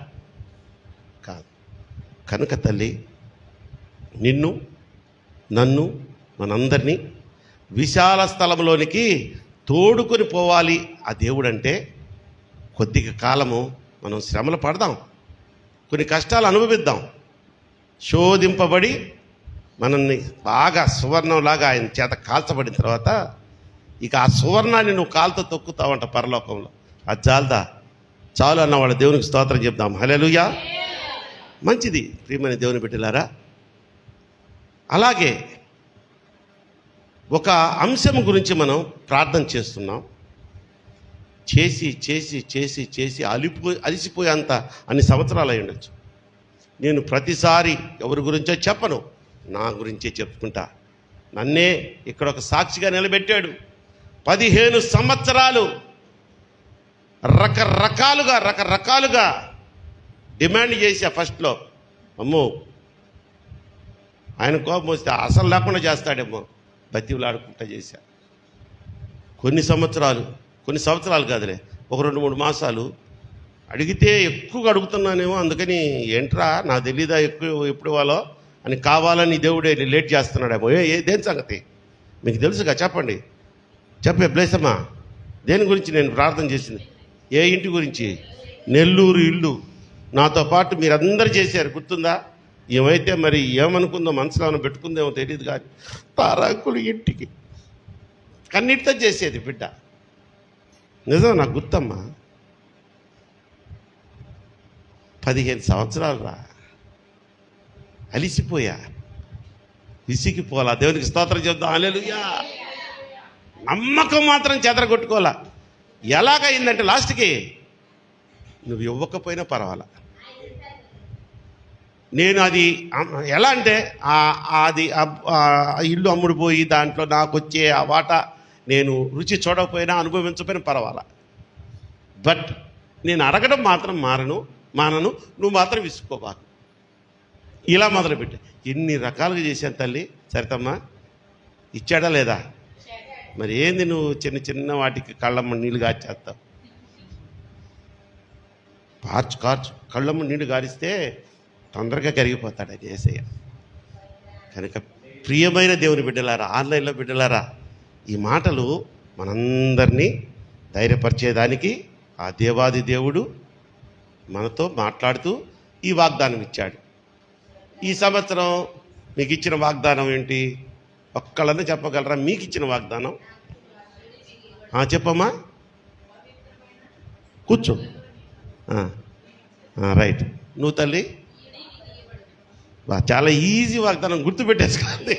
Speaker 2: కాదు. కనుక తల్లి, నిన్ను, నన్ను, మనందరినీ విశాల స్థలంలోనికి తోడుకొని పోవాలి ఆ దేవుడంటే కొద్దిగా కాలము మనం శ్రమలు పడదాం, కొన్ని కష్టాలు అనుభవిద్దాం, శోధింపబడి మనల్ని బాగా సువర్ణంలాగా ఆయన చేత కాల్చబడిన తర్వాత ఇక ఆ సువర్ణాన్ని నువ్వు కాలుతో తొక్కుతావంట పరలోకంలో. అది చాలదా? చాలు అన్న వాళ్ళ దేవునికి స్తోత్రం చెప్దాం. హల్లెలూయా. మంచిది ప్రియమైన దేవుని బిడ్డలారా. అలాగే ఒక అంశం గురించి మనం ప్రార్థన చేస్తున్నాం. చేసి చేసి చేసి చేసి అలిసిపోయేంత అన్ని సంవత్సరాలు అయి ఉండొచ్చు. నేను ప్రతిసారి ఎవరి గురించో చెప్పను, నా గురించే చెప్పుకుంటా. నన్నే ఇక్కడ ఒక సాక్షిగా నిలబెట్టాడు. 15 సంవత్సరాలు రకరకాలుగా డిమాండ్ చేశా. ఫస్ట్లో అమ్మో ఆయన కోపం వస్తే అసలు లేకుండా చేస్తాడేమో బతివులాడుకుంటా చేశా. కొన్ని సంవత్సరాలు కాదులే, ఒక 2-3 మాసాలు అడిగితే ఎక్కువగా అడుగుతున్నానేమో, అందుకని ఏంట్రా నా తెలీదా ఎక్కువ ఎప్పుడు వాళ్ళో అని కావాలని దేవుడే లేట్ చేస్తున్నాడేమో. దేని సంగతి మీకు తెలుసుగా, చెప్పండి, చెప్పే ప్లేసమ్మా. దేని గురించి నేను ప్రార్థన చేసింది? ఏ ఇంటి గురించి? నెల్లూరు ఇల్లు. నాతో పాటు మీరందరూ చేశారు, గుర్తుందా? ఏమైతే మరి ఏమనుకుందో, మనసులో ఏమైనా పెట్టుకుందేమో తెలియదు, కానీ తారాకులు ఇంటికి కన్నీటితో చేసేది బిడ్డ. నిజం, నాకు గుర్తమ్మా. 15 సంవత్సరాలు రా, అలిసిపోయా, విసిగిపోలా. దేవునికి స్తోత్రం చెప్దాం. హల్లెలూయా. నమ్మకం మాత్రం చెదరగొట్టుకోవాలా. ఎలాగైందంటే లాస్ట్కి నువ్వు ఇవ్వకపోయినా పర్వాలా. నేను అది ఎలా అంటే అది ఇల్లు అమ్ముడుపోయి దాంట్లో నాకు వచ్చే ఆ వాటా నేను రుచి చూడకపోయినా అనుభవించకపోయినా పర్వాలా. బట్ నేను అడగడం మాత్రం మానను, నువ్వు మాత్రం విసుకోబాకు. ఇలా మొదలుపెట్టా. ఎన్ని రకాలుగా చేశాను తల్లి. సరితమ్మా, ఇచ్చాడా లేదా? మరి ఏంది నువ్వు చిన్న చిన్న వాటికి కళ్ళమ్మ నీళ్ళు గార్చేస్తావు? కార్చు కళ్ళమ్మ నీళ్ళు గారిస్తే తొందరగా కరిగిపోతాడు అది యేసయ్య. కనుక ప్రియమైన దేవుని బిడ్డలారా, ఆన్లైన్లో బిడ్డలారా, ఈ మాటలు మనందరినీ ధైర్యపరిచేదానికి ఆ దేవాది దేవుడు మనతో మాట్లాడుతూ ఈ వాగ్దానం ఇచ్చాడు. ఈ సంవత్సరం మీకు ఇచ్చిన వాగ్దానం ఏంటి? ఒక్కళ్ళని చెప్పగలరా మీకు ఇచ్చిన వాగ్దానం? చెప్పమ్మా, కూర్చో. రైట్. నువ్వు తల్లి చాలా ఈజీ వాగ్దానం, గుర్తుపెట్టేసుకోండి.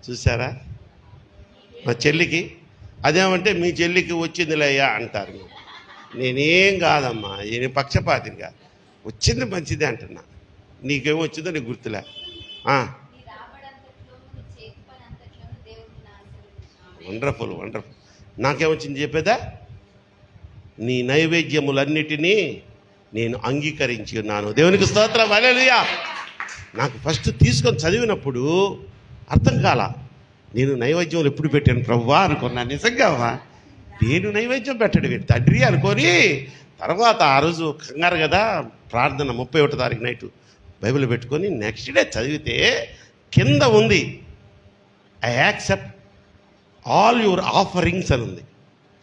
Speaker 2: చూసారా మా చెల్లికి? అదేమంటే మీ చెల్లికి వచ్చిందిలేయ్యా అంటారు. నేనేం కాదమ్మా, నేను పక్షపాతిని కాదు, వచ్చింది మంచిదే అంటున్నా. నీకేమో వచ్చిందో నీకు గుర్తులే. వండర్ఫుల్. నాకేమొచ్చింది చెప్పేదా? నీ నైవేద్యములన్నిటినీ నేను అంగీకరించి ఉన్నాను. దేవునికి స్తోత్రం. హల్లెలూయా. నాకు ఫస్ట్ తీసుకొని చదివినప్పుడు అర్థం కాల. నేను నైవేద్యములు ఎప్పుడు పెట్టాను ప్రభువా అనుకున్నా. నిజంగా నేను నైవేద్యం పెట్టడం ఏంటి తండ్రి అనుకొని, తర్వాత ఆ రోజు కంగారు కదా, ప్రార్థన 31వ తారీఖు నైటు బైబిల్ పెట్టుకొని నెక్స్ట్ డే చదివితే కింద ఉంది, I accept all your offerings అని ఉంది.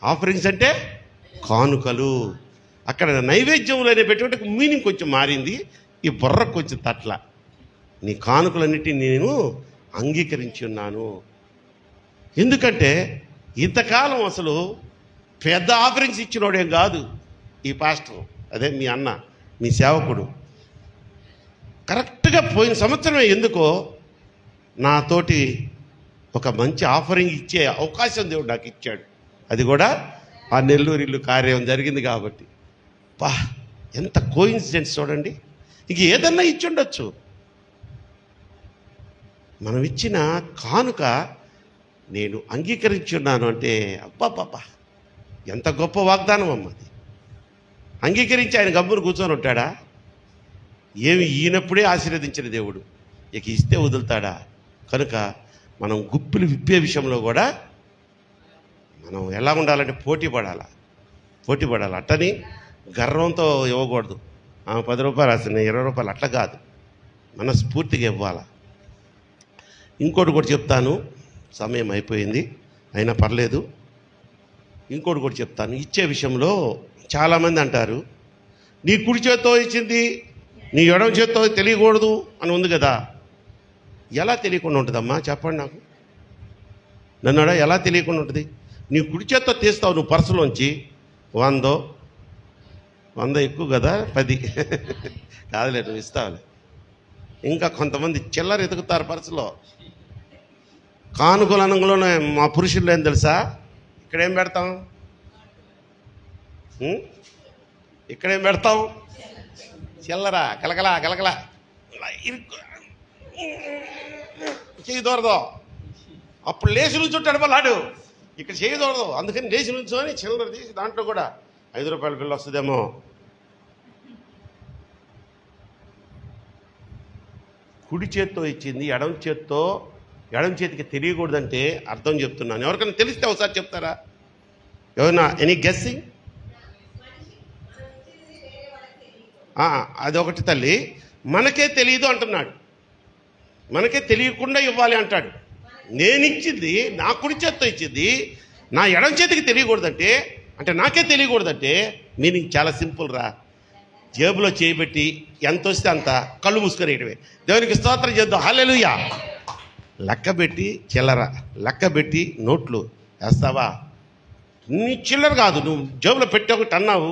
Speaker 2: ఆఫరింగ్స్ అంటే కానుకలు. అక్కడ నైవేద్యములు అనే పెట్టుకుంటే మీనింగ్ కొంచెం మారింది, ఈ బుర్ర కొంచెం తట్ల. నీ కానుకలన్నిటిని నేను అంగీకరించి ఉన్నాను. ఎందుకంటే ఇంతకాలం అసలు పెద్ద ఆఫరింగ్స్ ఇచ్చినోడేం కాదు ఈ పాస్టర్. అదే మీ అన్న, మీ సేవకుడు కరెక్ట్గా పోయిన సంవత్సరమే ఎందుకో నాతోటి ఒక మంచి ఆఫరింగ్ ఇచ్చే అవకాశం దేవుడు నాకు ఇచ్చాడు. అది కూడా ఆ నెల్లూరు ఇల్లు కార్యం జరిగింది కాబట్టి. ఎంత కోయిన్సిడెన్స్ చూడండి. ఇంక ఏదన్నా ఇచ్చి ఉండొచ్చు. మనం ఇచ్చిన కానుక నేను అంగీకరించున్నాను అంటే అబ్బాబ్బా ఎంత గొప్ప వాగ్దానం అమ్మది. అంగీకరించి ఆయన గమ్మును కూర్చొని ఉంటాడా? ఏమి ఈయనప్పుడే ఆశీర్వదించిన దేవుడు ఇక ఇస్తే వదులుతాడా? కనుక మనం గుప్పిలు విప్పే విషయంలో కూడా మనం ఎలా ఉండాలంటే పోటీ పడాలి. అట్టని గర్వంతో ఇవ్వకూడదు. 10 రూపాయలు రాసిన 20 రూపాయలు అట్లా కాదు, మనస్ఫూర్తిగా ఇవ్వాలి. ఇంకోటి కూడా చెప్తాను, సమయం అయిపోయింది అయినా పర్లేదు. ఇంకోటి కూడా చెప్తాను. ఇచ్చే విషయంలో చాలామంది అంటారు నీ కుడి చేత్తో ఇచ్చింది నీ ఎడమ చేత్తో తెలియకూడదు అని ఉంది కదా. ఎలా తెలియకుండా ఉంటుందమ్మా చెప్పండి నాకు. నన్ను ఎలా తెలియకుండా ఉంటుంది? నీ కుడి చేత్తో తీస్తావు నువ్వు పర్సులోంచి 100 ఎక్కువ కదా, 10 కాదులే నువ్వు ఇస్తావులే. ఇంకా కొంతమంది చిల్లర ఎతుకుతారు పర్సులో. కానుకల అనంలోనే మా పురుషుల్లో ఏం తెలుసా, ఇక్కడేం పెడతాం, ఇక్కడేం పెడతాం, చిల్లర కలకలా కలకలా చెయ్యి దూరదు. అప్పుడు లేచి నుంచుంటాడు మళ్ళాడు, ఇక్కడ చెయ్యి దూరదు. అందుకని లేచి నుంచోని చిల్లర తీసి దాంట్లో కూడా 5 రూపాయల బిల్లు వస్తుందేమో. కుడి చేత్తో ఇచ్చింది ఎడం చేతికి తెలియకూడదంటే అర్థం చెప్తున్నాను. ఎవరికైనా తెలిస్తే ఒకసారి చెప్తారా? ఎవరైనా ఎనీ గెస్సింగ్? అదొకటి తల్లి. మనకే తెలియదు అంటున్నాడు, మనకే తెలియకుండా ఇవ్వాలి అంటాడు. నేను ఇచ్చింది నా కుడి చేత్తో ఇచ్చింది నా ఎడం చేతికి తెలియకూడదంటే, అంటే నాకే తెలియకూడదంటే మీనింగ్ చాలా సింపుల్ రా. జేబులో చేయబెట్టి ఎంత వస్తే అంత కళ్ళు మూసుకొనేయటమే. దేవునికి స్తోత్రం చేద్దాం, హల్లెలూయా. లెక్కబెట్టి చిల్లర, లెక్కబెట్టి నోట్లు వేస్తావా? నీ చిల్లర కాదు, నువ్వు జేబులో పెట్టి ఒకటి అన్నావు,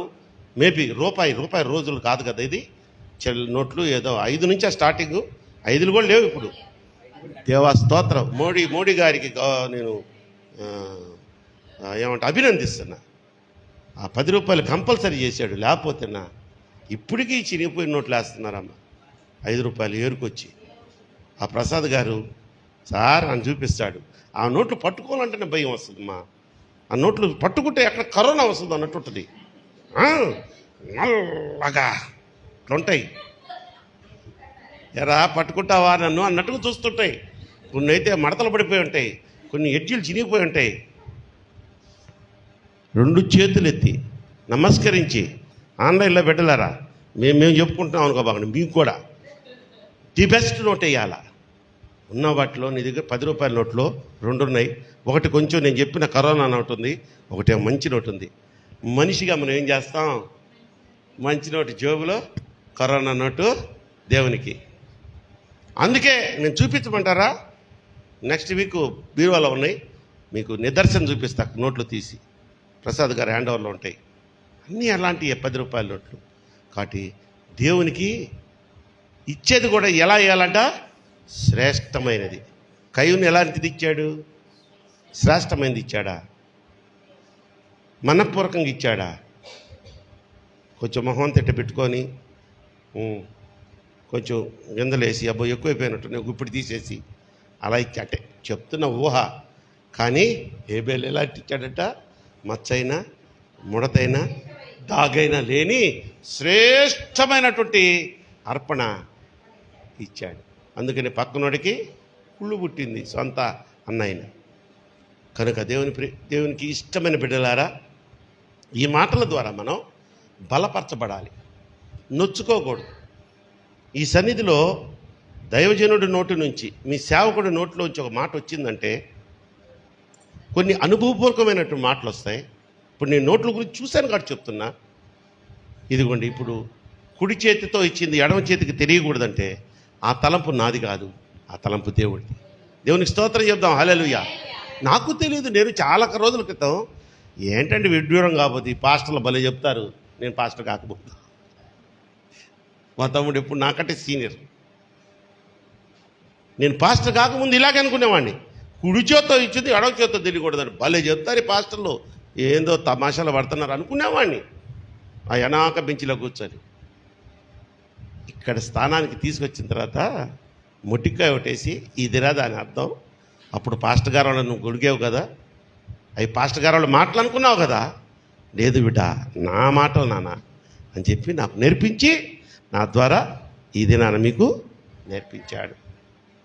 Speaker 2: మేబీ రూపాయి రోజులు కాదు కదా ఇది. నోట్లు ఏదో 5 నుంచే స్టార్టింగ్, 5 కూడా లేవు ఇప్పుడు. దేవా స్తోత్రం. మోడీ గారికి నేను అభినందిస్తున్నా. ఆ 10 రూపాయలు కంపల్సరీ చేశాడు, లేకపోతేనా ఇప్పటికీ చినిగిపోయిన నోట్లు వేస్తున్నారమ్మ. 5 రూపాయలు ఏరుకొచ్చి ఆ ప్రసాద్ గారు సార్ అని చూపిస్తాడు. ఆ నోట్లు పట్టుకోవాలంటేనే భయం వస్తుంది మా. ఆ నోట్లు పట్టుకుంటే ఎక్కడ కరోనా వస్తుంది అన్నట్టు ఉంటుంది. నల్లగా అట్లుంటాయి. ఎరా పట్టుకుంటావా నన్ను అన్నట్టుగా చూస్తుంటాయి. కొన్ని అయితే మడతలు పడిపోయి ఉంటాయి, కొన్ని ఎడ్జీలు చినిగిపోయి ఉంటాయి. 2 చేతులు ఎత్తి నమస్కరించి ఆన్లైన్లో పెట్టలేరా, మేము చెప్పుకుంటున్నాం అనుకో బాగా, మీకు కూడా ది బెస్ట్ నోట్ వేయాల. ఉన్న వాటిలో నీ దగ్గర 10 రూపాయల నోట్లో 2 ఉన్నాయి. ఒకటి కొంచెం నేను చెప్పిన కరోనా నోట్ ఉంది, ఒకటి మంచి నోట్ ఉంది. మనిషిగా మనం ఏం చేస్తాం, మంచి నోటు జేబులో, కరోనా నోటు దేవునికి. అందుకే నేను చూపించమంటారా? నెక్స్ట్ వీక్ బీరువాలో ఉన్నాయి, మీకు నిదర్శనం చూపిస్తా. నోట్లు తీసి ప్రసాద్ గారు హ్యాండ్ ఓవర్లో ఉంటాయి అన్నీ అలాంటివి 10 రూపాయల నోట్లు. కాబట్టి దేవునికి ఇచ్చేది కూడా ఎలా ఇవ్వాలంట? శ్రేష్టమైనది. కయ్యూని ఎలాంటిది ఇచ్చాడు? శ్రేష్టమైనది ఇచ్చాడా? మనఃపూర్వకంగా ఇచ్చాడా? కొంచెం మొహం తిట్ట పెట్టుకొని కొంచెం గిందలేసి అబ్బో ఎక్కువైపోయినట్టు నేను గుప్పిడి తీసేసి అలా ఇచ్చాటే చెప్తున్న ఊహ. కానీ హేబేలు ఎలాంటి ఇచ్చాడట? మచ్చైనా ముడతైనా దాగైనా లేని శ్రేష్టమైనటువంటి అర్పణ ఇచ్చాడు. అందుకని పక్కనోడికి కుళ్ళు పుట్టింది సొంత అన్నయ్యని. కనుక దేవునికి ఇష్టమైన బిడ్డలారా, ఈ మాటల ద్వారా మనం బలపరచబడాలి, నొచ్చుకోకూడదు. ఈ సన్నిధిలో దైవజనుడి నోటి నుంచి, మీ సేవకుడి నోటిలోంచి ఒక మాట వచ్చిందంటే కొన్ని అనుభవపూర్వకమైనటువంటి మాటలు వస్తాయి. ఇప్పుడు నేను నోట్ల గురించి చూశాను కాబట్టి చెప్తున్నా. ఇదిగోండి, ఇప్పుడు కుడి చేతితో ఇచ్చింది ఎడమ చేతికి తెలియకూడదంటే ఆ తలంపు నాది కాదు, ఆ తలంపు దేవుడిది. దేవునికి స్తోత్రం చెప్దాం, హల్లెలూయా. నాకు తెలియదు, నేను చాలా రోజుల క్రితం ఏంటంటే విడ్డూరం కాకపోతే ఈ పాస్టర్లు భలే చెప్తారు, నేను పాస్టర్ కాకపోతే మా తమ్ముడు ఎప్పుడు నాకంటే సీనియర్. నేను పాస్టర్ కాకముందు ఇలాగే అనుకునేవాడిని, కుడి చేత్తో ఇచ్చింది ఎడవ చేత్తో తెలియకూడదని. భలే చెప్తారు ఈ పాస్టర్లు, ఏందో తమాషాలు పడుతున్నారు అనుకునేవాడిని ఆ ఎనాక బెంచిలో కూర్చొని. ఇక్కడ స్థానానికి తీసుకొచ్చిన తర్వాత మొట్టికాయ ఒకటేసి ఇదిరా దాని అర్థం. అప్పుడు పాస్టర్ గారు వాళ్ళు నువ్వు గొడిగావు కదా, అవి పాస్టర్ గారు వాళ్ళు మాటలు అనుకున్నావు కదా. లేదు బిడ్డ, నా మాటలు నాన్న అని చెప్పి నాకు నేర్పించి నా ద్వారా ఈ దినాన మీకు నేర్పించాడు.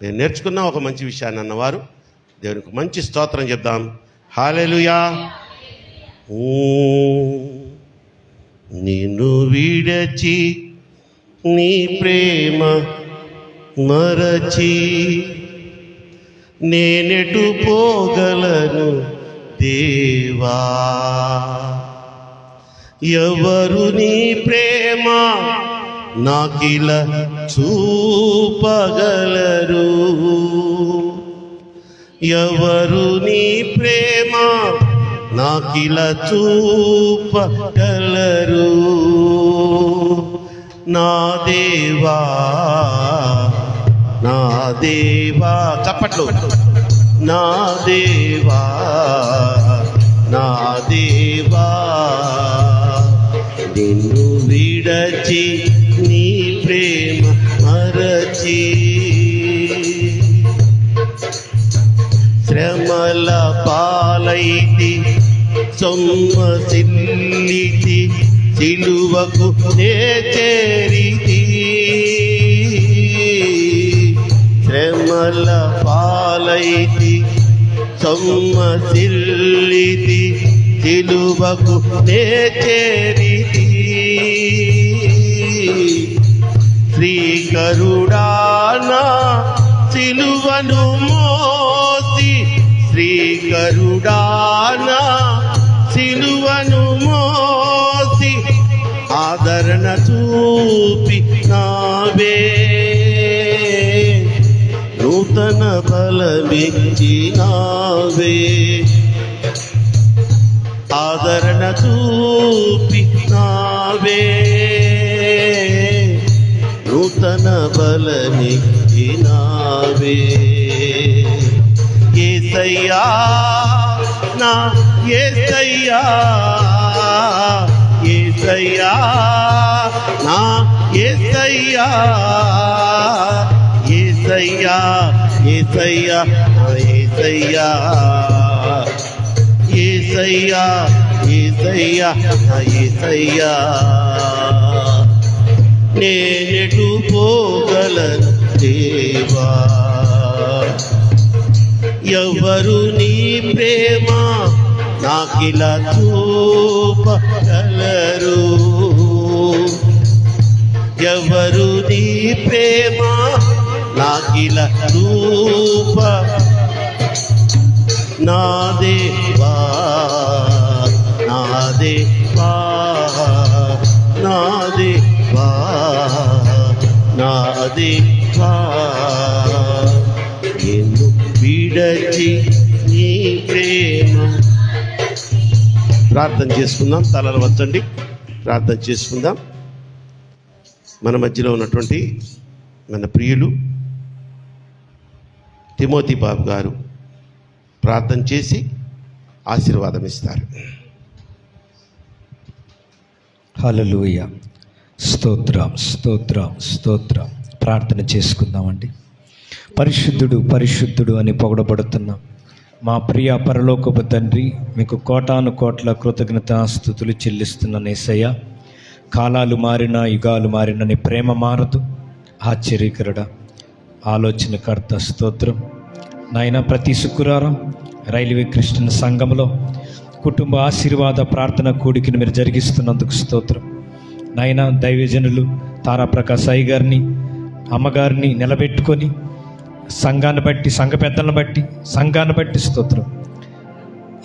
Speaker 2: నేను నేర్చుకున్న ఒక మంచి విషయాన్ని అన్నవారు దేవునికి మంచి స్తోత్రం చెప్దాం. హల్లెలూయా. నిన్ను విడచి నీ ప్రేమ మరచి నేనెటు పోగలను దేవా, ఎవరు నీ ప్రేమ నాకిలా చూపగలరు, ఎవరు నీ ప్రేమ నాకిలా చూపగలరు. నా దేవా నా దేవా, చప్పట్లు. నా దేవా నా దేవా, నిన్ను విడచి నీ ప్రేమ మరచి శ్రమల పాలైతి సొమ్మసిల్లితి సిలువకు నే చేరితి, శ్రమల పాలైతి సొమ్మసిల్లితి సిలువకు నే చేరితి. శ్రీకరుడానా సిలువను మోసి, శ్రీకరుడానా సిలువను మోసి ఆదరణ చూపి నావే, నూతన బలమిచ్చినావే, ఆదరణ చూపి నావే, నూతన బలమిచ్చినావే. యేసయ్యా నా యేసయ్యా, యేసయ్యా నా యేసయ్యా, యేసయ్యా యేసయ్యా నా యేసయ్యా, యేసయ్యా యేసయ్యా నా యేసయ్యా, నేనెటు పోగలను దేవా, ఎవరు నీ ప్రేమ నాకిలా చూపగలరు, ఎవరు నీ ప్రేమ నాకిలా చూప. నా దేవా నా దేవా నా దేవా నా దేవా, నిన్ను విడచి నీ ప్రేమ. ప్రార్థన చేసుకుందాం, తలలు వంచండి, ప్రార్థన చేసుకుందాం. మన మధ్యలో ఉన్నటువంటి మన ప్రియులు తిమోతి బాబు గారు ప్రార్థన చేసి ఆశీర్వాదం ఇస్తారు.
Speaker 3: హల్లెలూయా. స్తోత్రం స్తోత్రం స్తోత్రం. ప్రార్థన చేసుకుందామండి. పరిశుద్ధుడు పరిశుద్ధుడు అని పొగడబడుతున్నాం మా ప్రియ పరలోకపు తండ్రి, మీకు కోటాను కోట్ల కృతజ్ఞతాస్తుతులు చెల్లిస్తున్నాను యేసయ్య. కాలాలు మారినా యుగాలు మారినా నీ ప్రేమ మారదు. ఆశ్చర్యకరుడ, ఆలోచనకర్త స్తోత్రం నాయన. ప్రతి శుక్రవారం రైల్వే క్రిస్టియన్ సంఘంలో కుటుంబ ఆశీర్వాద ప్రార్థన కూడికను మీరు జరిగిస్తున్నందుకు స్తోత్రం నాయన. దైవజనులు తారాప్రకాశ్ అయ్య గారిని, అమ్మగారిని నిలబెట్టుకొని సంఘాన్ని బట్టి, సంఘ పెద్దలను బట్టి, సంఘాన్ని బట్టి స్తోత్రం.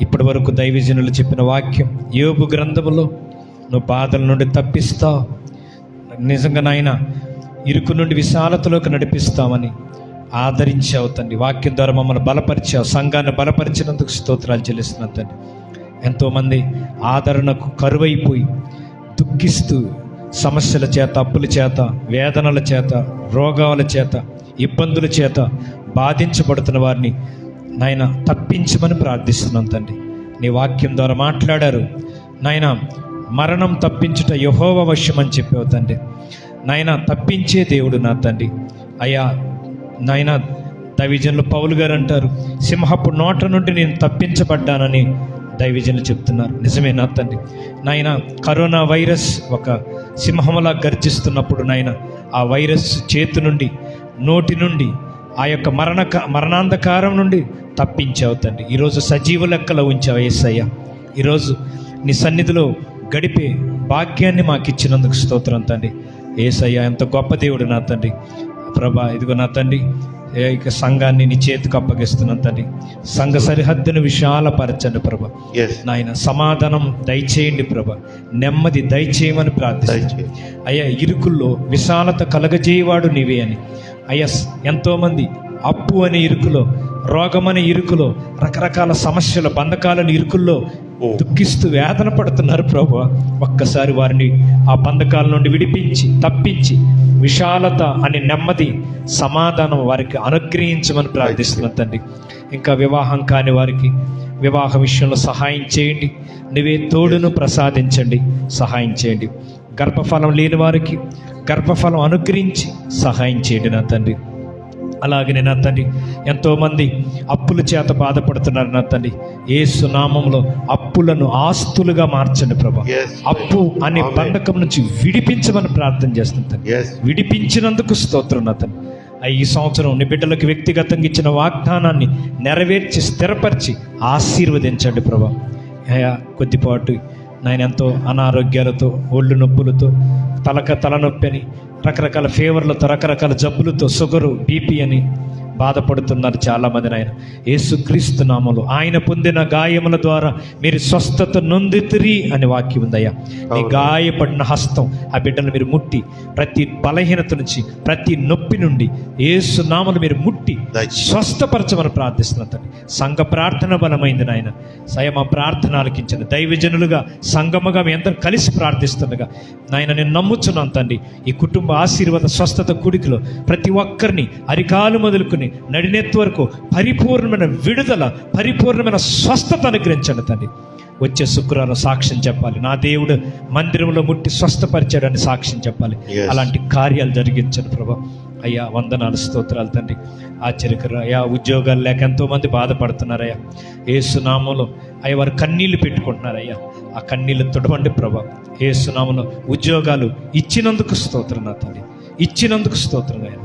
Speaker 3: ఇప్పటి వరకు దైవజనులు చెప్పిన వాక్యం, యోబు గ్రంథములో నువ్వు బాధల నుండి తప్పిస్తావు, నిజంగా నాయన ఇరుకు నుండి విశాలతలోకి నడిపిస్తామని ఆదరించావు తండ్రి. వాక్యం ద్వారా మమ్మల్ని బలపరిచావు, సంఘాన్ని బలపరిచినందుకు స్తోత్రాలు చెల్లిస్తున్నాను తండ్రి. ఎంతోమంది ఆదరణకు కరువైపోయి దుఃఖిస్తూ సమస్యల చేత, అప్పుల చేత, వేదనల చేత, రోగాల చేత, ఇబ్బందుల చేత బాధించబడుతున్న వారిని నాయన తప్పించమని ప్రార్థిస్తున్నాం తండ్రి. నీ వాక్యం ద్వారా మాట్లాడారు నాయన, మరణం తప్పించుట యెహోవా వశం అని చెప్పావు తండ్రి. నాయన తప్పించే దేవుడు నా తండ్రి. అయ్యా నాయన, దైవజనులు పౌలు గారు అంటారు, సింహపు నోట నుండి నేను తప్పించబడ్డానని దైవజనులు చెప్తున్నారు. నిజమే నా తండ్రి. నాయన, కరోనా వైరస్ ఒక సింహంలా గర్జిస్తున్నప్పుడు నాయన, ఆ వైరస్ చేతి నుండి, నోటి నుండి, ఆ యొక్క మరణాంధకారం నుండి తప్పించావు తండ్రి. ఈరోజు సజీవ లెక్కలో ఉంచావు యేసయ్య. ఈరోజు నీ సన్నిధిలో గడిపే భాగ్యాన్ని మాకు ఇచ్చినందుకు స్తోత్రం తండ్రి. యేసయ్య ఎంత గొప్ప దేవుడు నా తండ్రి. ప్రభా, ఇదిగో నా తండ్రి, ఇక సంఘాన్ని నీ చేతికి అప్పగిస్తున్నాను తండ్రి. సంఘ సరిహద్దును విశాలపరచండి ప్రభా. నాయన, సమాధానం దయచేయండి ప్రభా. నెమ్మది దయచేయమని ప్రార్థిస్తాను అయ్యా. ఇరుకుల్లో విశాలత కలగజేయవాడు నీవే అని అయ్యా. ఎంతోమంది అప్పు అనే ఇరుకులో, రోగం అనే ఇరుకులో, రకరకాల సమస్యల బంధకాలను ఇరుకుల్లో దుఃఖిస్తూ వేదన పడుతున్నారు ప్రభువా. ఒక్కసారి వారిని ఆ బంధకాల నుండి విడిపించి, తప్పించి, విశాలత అనే నెమ్మది, సమాధానం వారికి అనుగ్రహించమని ప్రార్థిస్తున్నాను తండ్రి. ఇంకా వివాహం కాని వారికి వివాహ విషయంలో సహాయం చేయండి. నువ్వే తోడును ప్రసాదించండి, సహాయం చేయండి. గర్భఫలం లేని వారికి గర్భఫలం అనుగ్రహించి సహాయం చేయండి నా తండ్రి. అలాగనే నా తండ్రి, ఎంతోమంది అప్పుల చేత బాధపడుతున్నారు నా తండ్రి. యేసు నామములో అప్పులను ఆస్తులుగా మార్చండి ప్రభా. అప్పు అనే బంధకం నుంచి విడిపించమని ప్రార్థన చేస్తుంటాను. విడిపించినందుకు స్తోత్రం నా తండ్రి. ఈ సంవత్సరం నీ బిడ్డలకు వ్యక్తిగతంగా ఇచ్చిన వాగ్దానాన్ని నెరవేర్చి, స్థిరపరిచి ఆశీర్వదించండి ప్రభా. కొద్దిపాటు నాయన ఎంతో అనారోగ్యాలతో, ఒళ్ళు నొప్పులతో, తలనొప్పి అని, రకరకాల ఫీవర్లతో, రకరకాల జబ్బులతో, షుగరు, బీపీ అని బాధపడుతున్నారు చాలామంది. నాయన, యేసుక్రీస్తు నామములో ఆయన పొందిన గాయముల ద్వారా మీరు స్వస్థత నొందితిరి అని వాక్యం ఉందయ్యా. నీ గాయపడిన హస్తం ఆ బిడ్డను మీరు ముట్టి, ప్రతి బలహీనత నుంచి, ప్రతి నొప్పి నుండి యేసు నామములో మీరు ముట్టి స్వస్థపరచమని ప్రార్థిస్తున్నారు. సంఘ ప్రార్థన బలమైంది నాయన. మా ప్రార్థన ఆలకించండి. దైవజనులుగా, సంఘముగా మీ అందరూ కలిసి ప్రార్థిస్తుండగా నాయన, నేను నమ్ముచున్నాను తండ్రి. ఈ కుటుంబ ఆశీర్వాద స్వస్థత కూడికలో ప్రతి ఒక్కరిని అరికాలు మొదలుకొని నడినెత్తి వరకు పరిపూర్ణమైన విడుదల, పరిపూర్ణమైన స్వస్థత అనుగ్రహించండి తండ్రి. వచ్చే శుక్రవారం సాక్ష్యం చెప్పాలి, నా దేవుడు మందిరంలో ముట్టి స్వస్థపరిచాడని సాక్ష్యం చెప్పాలి. అలాంటి కార్యాలు జరిగించండి ప్రభా. అయ్యా వందనాలు, స్తోత్రాలు తండ్రి. ఆశ్చర్యకర అయ్యా, ఉద్యోగాలు లేక ఎంతోమంది బాధపడుతున్నారయ్యా. యేసునామంలో అయ్యా వారు కన్నీళ్లు పెట్టుకుంటున్నారయ్యా. ఆ కన్నీళ్ళు తుడవండి ప్రభా. యేసునామంలో ఉద్యోగాలు ఇచ్చినందుకు స్తోత్రం నా తండ్రి. ఇచ్చినందుకు స్తోత్రం ఆయన.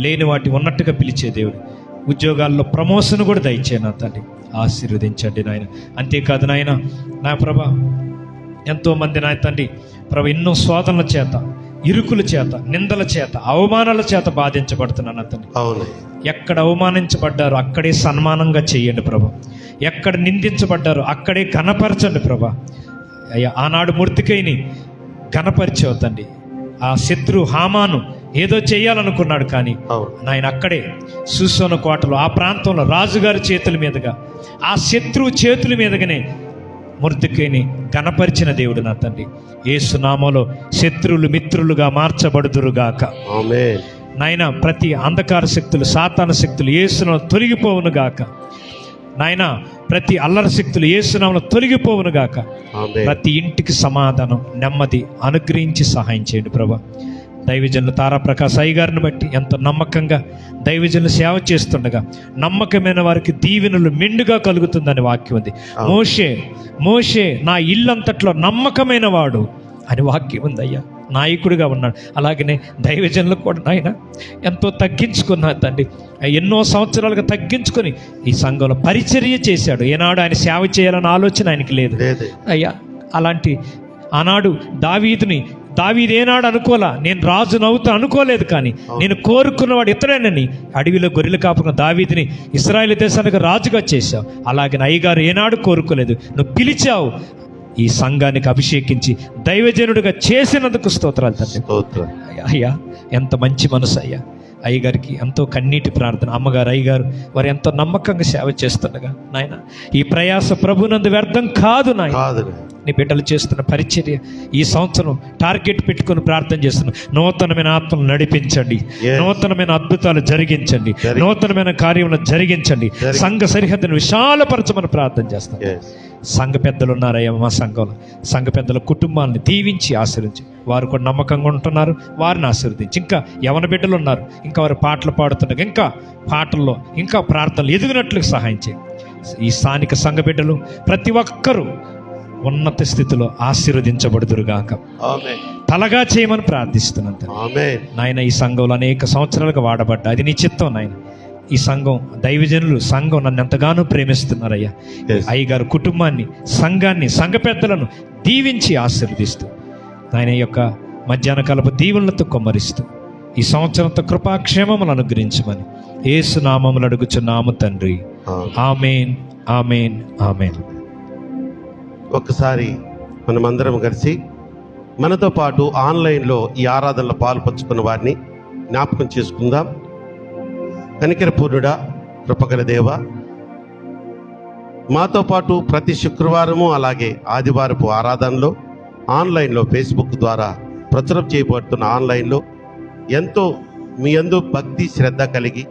Speaker 3: లేని వాటి ఉన్నట్టుగా పిలిచే దేవుడు. ఉద్యోగాల్లో ప్రమోషన్ కూడా దయచేయను నా తండ్రి. ఆశీర్వదించండి నాయన. అంతేకాదు నాయన, నా ప్రభా, ఎంతోమంది నా తండ్రి ప్రభా ఎన్నో శోధనల చేత, ఇరుకుల చేత, నిందల చేత, అవమానాల చేత బాధించబడుతున్నాను తండ్రి. ఎక్కడ అవమానించబడ్డారో అక్కడే సన్మానంగా చేయండి ప్రభా. ఎక్కడ నిందించబడ్డారో అక్కడే ఘనపరచండి ప్రభా. అయ్యా, ఆనాడు మూర్తికైని ఘనపరిచావు తండ్రి. ఆ శత్రు హామాను ఏదో చేయాలనుకున్నాడు, కానీ నాయన అక్కడే సూసోను కోటలో, ఆ ప్రాంతంలో రాజుగారి చేతుల మీదుగా, ఆ శత్రువు చేతుల మీదుగానే మొర్దెకైని ఘనపరిచిన దేవుడు నా తండ్రి. యేసు నామములో శత్రువులు మిత్రులుగా మార్చబడుదురుగాక. ఆమేన్. నాయన, ప్రతి అంధకార శక్తులు, సాతాన శక్తులు యేసును తొలగిపోవును గాక. నాయన, ప్రతి అల్లరి శక్తులు యేసు నామములో తొలగిపోవును గాక. ప్రతి ఇంటికి సమాధానం, నెమ్మది అనుగ్రహించి సహాయం చేయండి ప్రభా. దైవజనులు తారాప్రకాశ్ అయ్య గారిని బట్టి ఎంతో నమ్మకంగా దైవజనులు సేవ చేస్తుండగా నమ్మకమైన వారికి దీవెనలు మెండుగా కలుగుతుందని వాక్యం ఉంది. మోషే నా ఇల్లంతట్లో నమ్మకమైన వాడు అని వాక్యం ఉంది అయ్యా. నాయకుడిగా ఉన్నాడు. అలాగనే దైవజనులకు కూడా నాయన ఎంతో తగ్గించుకున్నాడు తండ్రి. ఎన్నో సంవత్సరాలుగా తగ్గించుకొని ఈ సంఘంలో పరిచర్య చేశాడు. ఏనాడు ఆయన సేవ చేయాలన్న ఆలోచన ఆయనకి లేదు అయ్యా. అలాంటి ఆనాడు దావీదు ఏనాడు అనుకోలా, నేను రాజునవుతా అనుకోలేదు, కానీ నేను కోరుకున్నవాడు ఇతడేనని అడవిలో గొర్రెలు కాపుకున్న దావీదుని ఇశ్రాయేలు దేశానికి రాజుగా చేశావు. అలాగే అయ్యగారు ఏనాడు కోరుకోలేదు, నువ్వు పిలిచావు. ఈ సంఘానికి అభిషేకించి దైవజనుడిగా చేసినందుకు స్తోత్రాలు తండ్రి. అయ్యా, ఎంత మంచి మనసు అయ్యా. అయ్యగారికి ఎంతో కన్నీటి ప్రార్థన. అమ్మగారు, అయ్యగారు వారు ఎంతో నమ్మకంగా సేవ చేస్తుండగా నాయన, ఈ ప్రయాస ప్రభునందు వ్యర్థం కాదు నాయన. నీ బిడ్డలు చేస్తున్న పరిచర్య ఈ సంవత్సరం టార్గెట్ పెట్టుకొని ప్రార్థన చేస్తున్నాం. నూతనమైన ఆత్మలు నడిపించండి, నూతనమైన అద్భుతాలు జరిగించండి, నూతనమైన కార్యములను జరిగించండి, సంఘ సరిహద్దును విశాలపరచమని ప్రార్థన చేస్తాం. సంఘ పెద్దలు ఉన్నారయ్యా, మా సంఘంలో సంఘ పెద్దల కుటుంబాలను దీవించి ఆశీర్వించి, వారు కూడా నమ్మకంగా ఉంటున్నారు, వారిని ఆశీర్వదించి, ఇంకా యవన బిడ్డలు ఉన్నారు, ఇంకా వారు పాటలు పాడుతున్నారు, ఇంకా పాటల్లో ఇంకా ప్రార్థనలు ఎదిగినట్లు సహాయం చేయండి. ఈ స్థానిక సంఘ బిడ్డలు ప్రతి ఒక్కరూ ఉన్నత స్థితిలో ఆశీర్వదించబడుదురుగాక. తలగా చేయమని ప్రార్థిస్తున్నాను నాయన. ఈ సంఘంలో అనేక సంవత్సరాలుగా వాడబడ్డా, అది నీ చిత్తం నాయన. ఈ సంఘం దైవజనులు సంఘం నన్ను ఎంతగానో ప్రేమిస్తున్నారయ్యా. అయ్యగారు కుటుంబాన్ని, సంఘాన్ని, సంఘ పెద్దలను దీవించి ఆశీర్వదిస్తూ ఆయన యొక్క మధ్యాహ్న కాలపు దీవులతో కొమ్మరిస్తూ ఈ సంవత్సరంతో కృపాక్షేమములు అనుగ్రహించమని యేసు నామములు అడుగుచున్నాము తండ్రి. ఆమేన్, ఆమేన్, ఆమేన్.
Speaker 2: ఒక్కసారి మనమందరం కలిసి మనతో పాటు ఆన్లైన్లో ఈ ఆరాధనలో పాల్పంచుకున్న వారిని జ్ఞాపకం చేసుకుందాం. కనికరపూర్ణుడా, కృపగల దేవ, మాతో పాటు ప్రతి శుక్రవారము అలాగే ఆదివారపు ఆరాధనలో ఆన్లైన్లో ఫేస్బుక్ ద్వారా ప్రచురం చేయబడుతున్న ఆన్లైన్లో ఎంతో మీ యందు భక్తి శ్రద్ధ కలిగి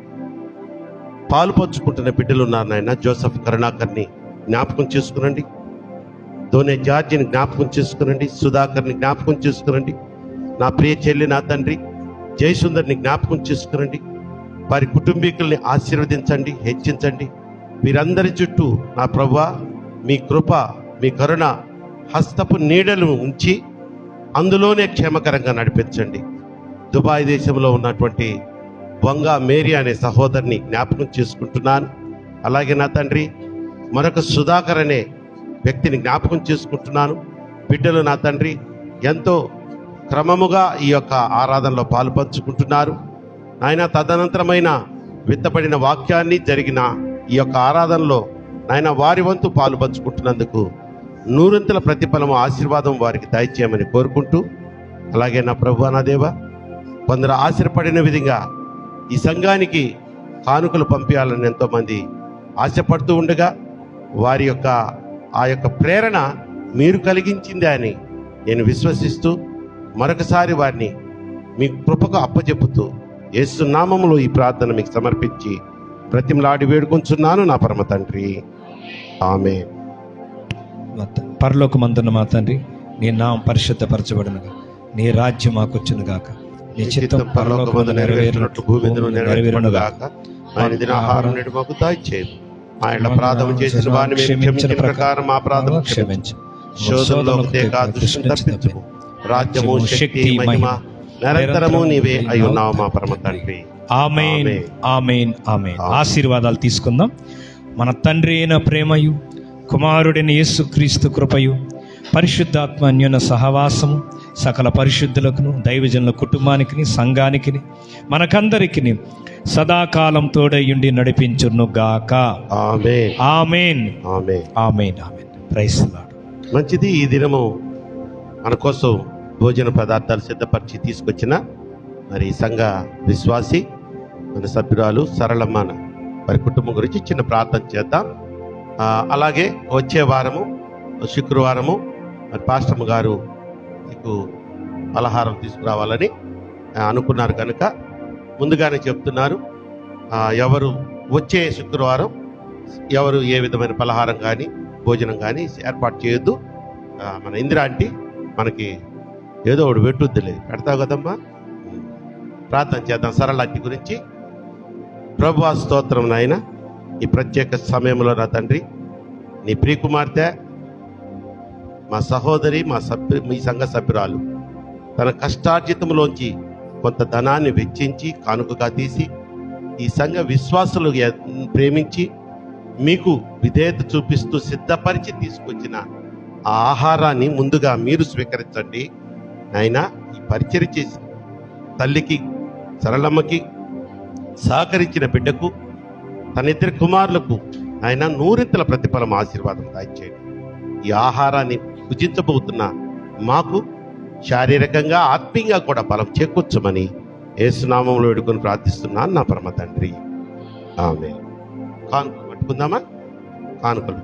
Speaker 2: పాలుపంచుకుంటున్న బిడ్డలు ఉన్నారు నాయన. జోసెఫ్ కరుణాకర్ని జ్ఞాపకం చేసుకునండి, ధోనే జార్జిని జ్ఞాపకం చేసుకునండి, సుధాకర్ని జ్ఞాపకం చేసుకునండి, నా ప్రియ చెల్లి, నా తండ్రి జయసుందర్ని జ్ఞాపకం చేసుకునండి. వారి కుటుంబీకుల్ని ఆశీర్వదించండి, హెచ్చించండి. వీరందరి చుట్టూ నా ప్రభువా మీ కృప, మీ కరుణ హస్తపు నీడలు ఉంచి అందులోనే క్షేమకరంగా నడిపించండి. దుబాయ్ దేశంలో ఉన్నటువంటి వంగా మేరీ అనే సహోదరిని జ్ఞాపకం చేసుకుంటున్నాను. అలాగే నా తండ్రి మరొక సుధాకర్ అనే వ్యక్తిని జ్ఞాపకం చేసుకుంటున్నాను. బిడ్డలు నా తండ్రి ఎంతో క్రమముగా ఈ యొక్క ఆరాధనలో పాలు పంచుకుంటున్నారు. ఆయన తదనంతరమైన విత్తబడిన వాక్యాన్ని జరిగిన ఈ యొక్క ఆరాధనలో ఆయన వారి వంతు పాలు పంచుకుంటున్నందుకు నూరంతుల ప్రతిఫలము, ఆశీర్వాదం వారికి దయచేయమని కోరుకుంటూ, అలాగే నా ప్రభువా నా దేవ, కొందరు ఆశీర్పడిన విధంగా ఈ సంఘానికి కానుకలు పంపించాలని ఎంతోమంది ఆశపడుతూ ఉండగా వారి యొక్క ఆ యొక్క ప్రేరణ మీరు కలిగించిందే అని నేను విశ్వసిస్తూ మరొకసారి వారిని మీ కృపకు అప్పచెప్పుతూ యేసు నామములో ఈ ప్రార్థన మీకు సమర్పించి ప్రతిమలాడి వేడుకొంచున్నాను నా పరమ తండ్రి. ఆమేన్.
Speaker 3: పరలోకమందున్న మా తండ్రి, నీ నామం పరిశుద్ధపరచబడునుగా, నీ రాజ్యం మాకొచ్చును గాక, నీ చిత్తం పరలోకమందు నెరవేరినట్లు భూమి మీదను నెరవేరును గాక. ఆయన దిన ఆహారం నేడు మాకు దయచేయము. ఆయన అపరాధం చేసిన వారిని మేము క్షమించిన ప్రకారం మా అపరాధం క్షమించు. శోధనలోకి తేక దృష్టిని తప్పించుము. రాజ్యము, శక్తి, మహిమ నిరంతరము నీవే అయి ఉన్నావు మా పరమ తండ్రి. ఆమేన్, ఆమేన్, ఆమేన్. ఆశీర్వాదాలు తీసుకుందాం. మన తండ్రి అయిన ప్రేమయు, కుమారుడైన యేసుక్రీస్తు కృపయు, పరిశుద్ధాత్మ అన్యోన్య సహవాసము సకల పరిశుద్ధులకును, దైవజనుల కుటుంబానికి, సంఘానికి, మనకందరికి సదాకాలం తోడయుండి నడిపించును గాక.
Speaker 2: Amen,
Speaker 3: amen,
Speaker 2: amen,
Speaker 3: amen, amen. Praise the lord.
Speaker 2: మంచిది. ఈ దినము మన కోసం భోజన పదార్థాలు సిద్ధపరిచి తీసుకొచ్చిన మరి సంఘ విశ్వాసి మన సభ్యురాలు సరళమ్మ వారి కుటుంబం గురించి చిన్న ప్రార్థన చేద్దాం. అలాగే వచ్చే వారము శుక్రవారము మరి పాస్టమ్ గారు మీకు పలహారం తీసుకురావాలని అనుకున్నారు కనుక ముందుగానే చెప్తున్నారు. ఎవరు వచ్చే శుక్రవారం ఎవరు ఏ విధమైన పలహారం కానీ భోజనం కానీ ఏర్పాటు చేయొద్దు. మన ఇందిరా ఆంటీ మనకి ఏదో ఒకటి పెట్టుద్దిలే, పెడతావు కదమ్మా. ప్రార్థన చేద్దాం సరళ ఆంటీ గురించి. ప్రభువా స్తోత్రం నాయన, ఈ ప్రత్యేక సమయంలో నా తండ్రి నీ ప్రియకుమార్తె మా సహోదరి మీ సంఘ సభ్యురాలు తన కష్టార్జితంలోంచి కొంత ధనాన్ని వెచ్చించి కానుకగా తీసి ఈ సంఘ విశ్వాసులు ప్రేమించి మీకు విధేయత చూపిస్తూ సిద్ధపరిచి తీసుకొచ్చిన ఆ ఆహారాన్ని ముందుగా మీరు స్వీకరించండి నాయనా. ఈ పరిచర్య చేసి తల్లికి సరళమ్మకి సహకరించిన బిడ్డకు తన ఇద్దరి కుమారులకు ఆయన నూరింతల ప్రతిఫలం, ఆశీర్వాదం దయచేయండి. ఈ ఆహారాన్ని భుజించబోతున్న మాకు శారీరకంగా ఆత్మీయంగా కూడా బలం చేకూర్చమని యేసునామంలో వేడుకొని ప్రార్థిస్తున్నాను నా పరమ తండ్రి. ఆమేన్. కానుకలు పట్టుకుందామా? కానుకలు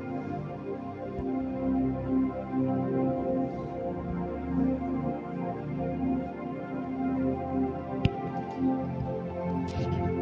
Speaker 3: తండ్రి.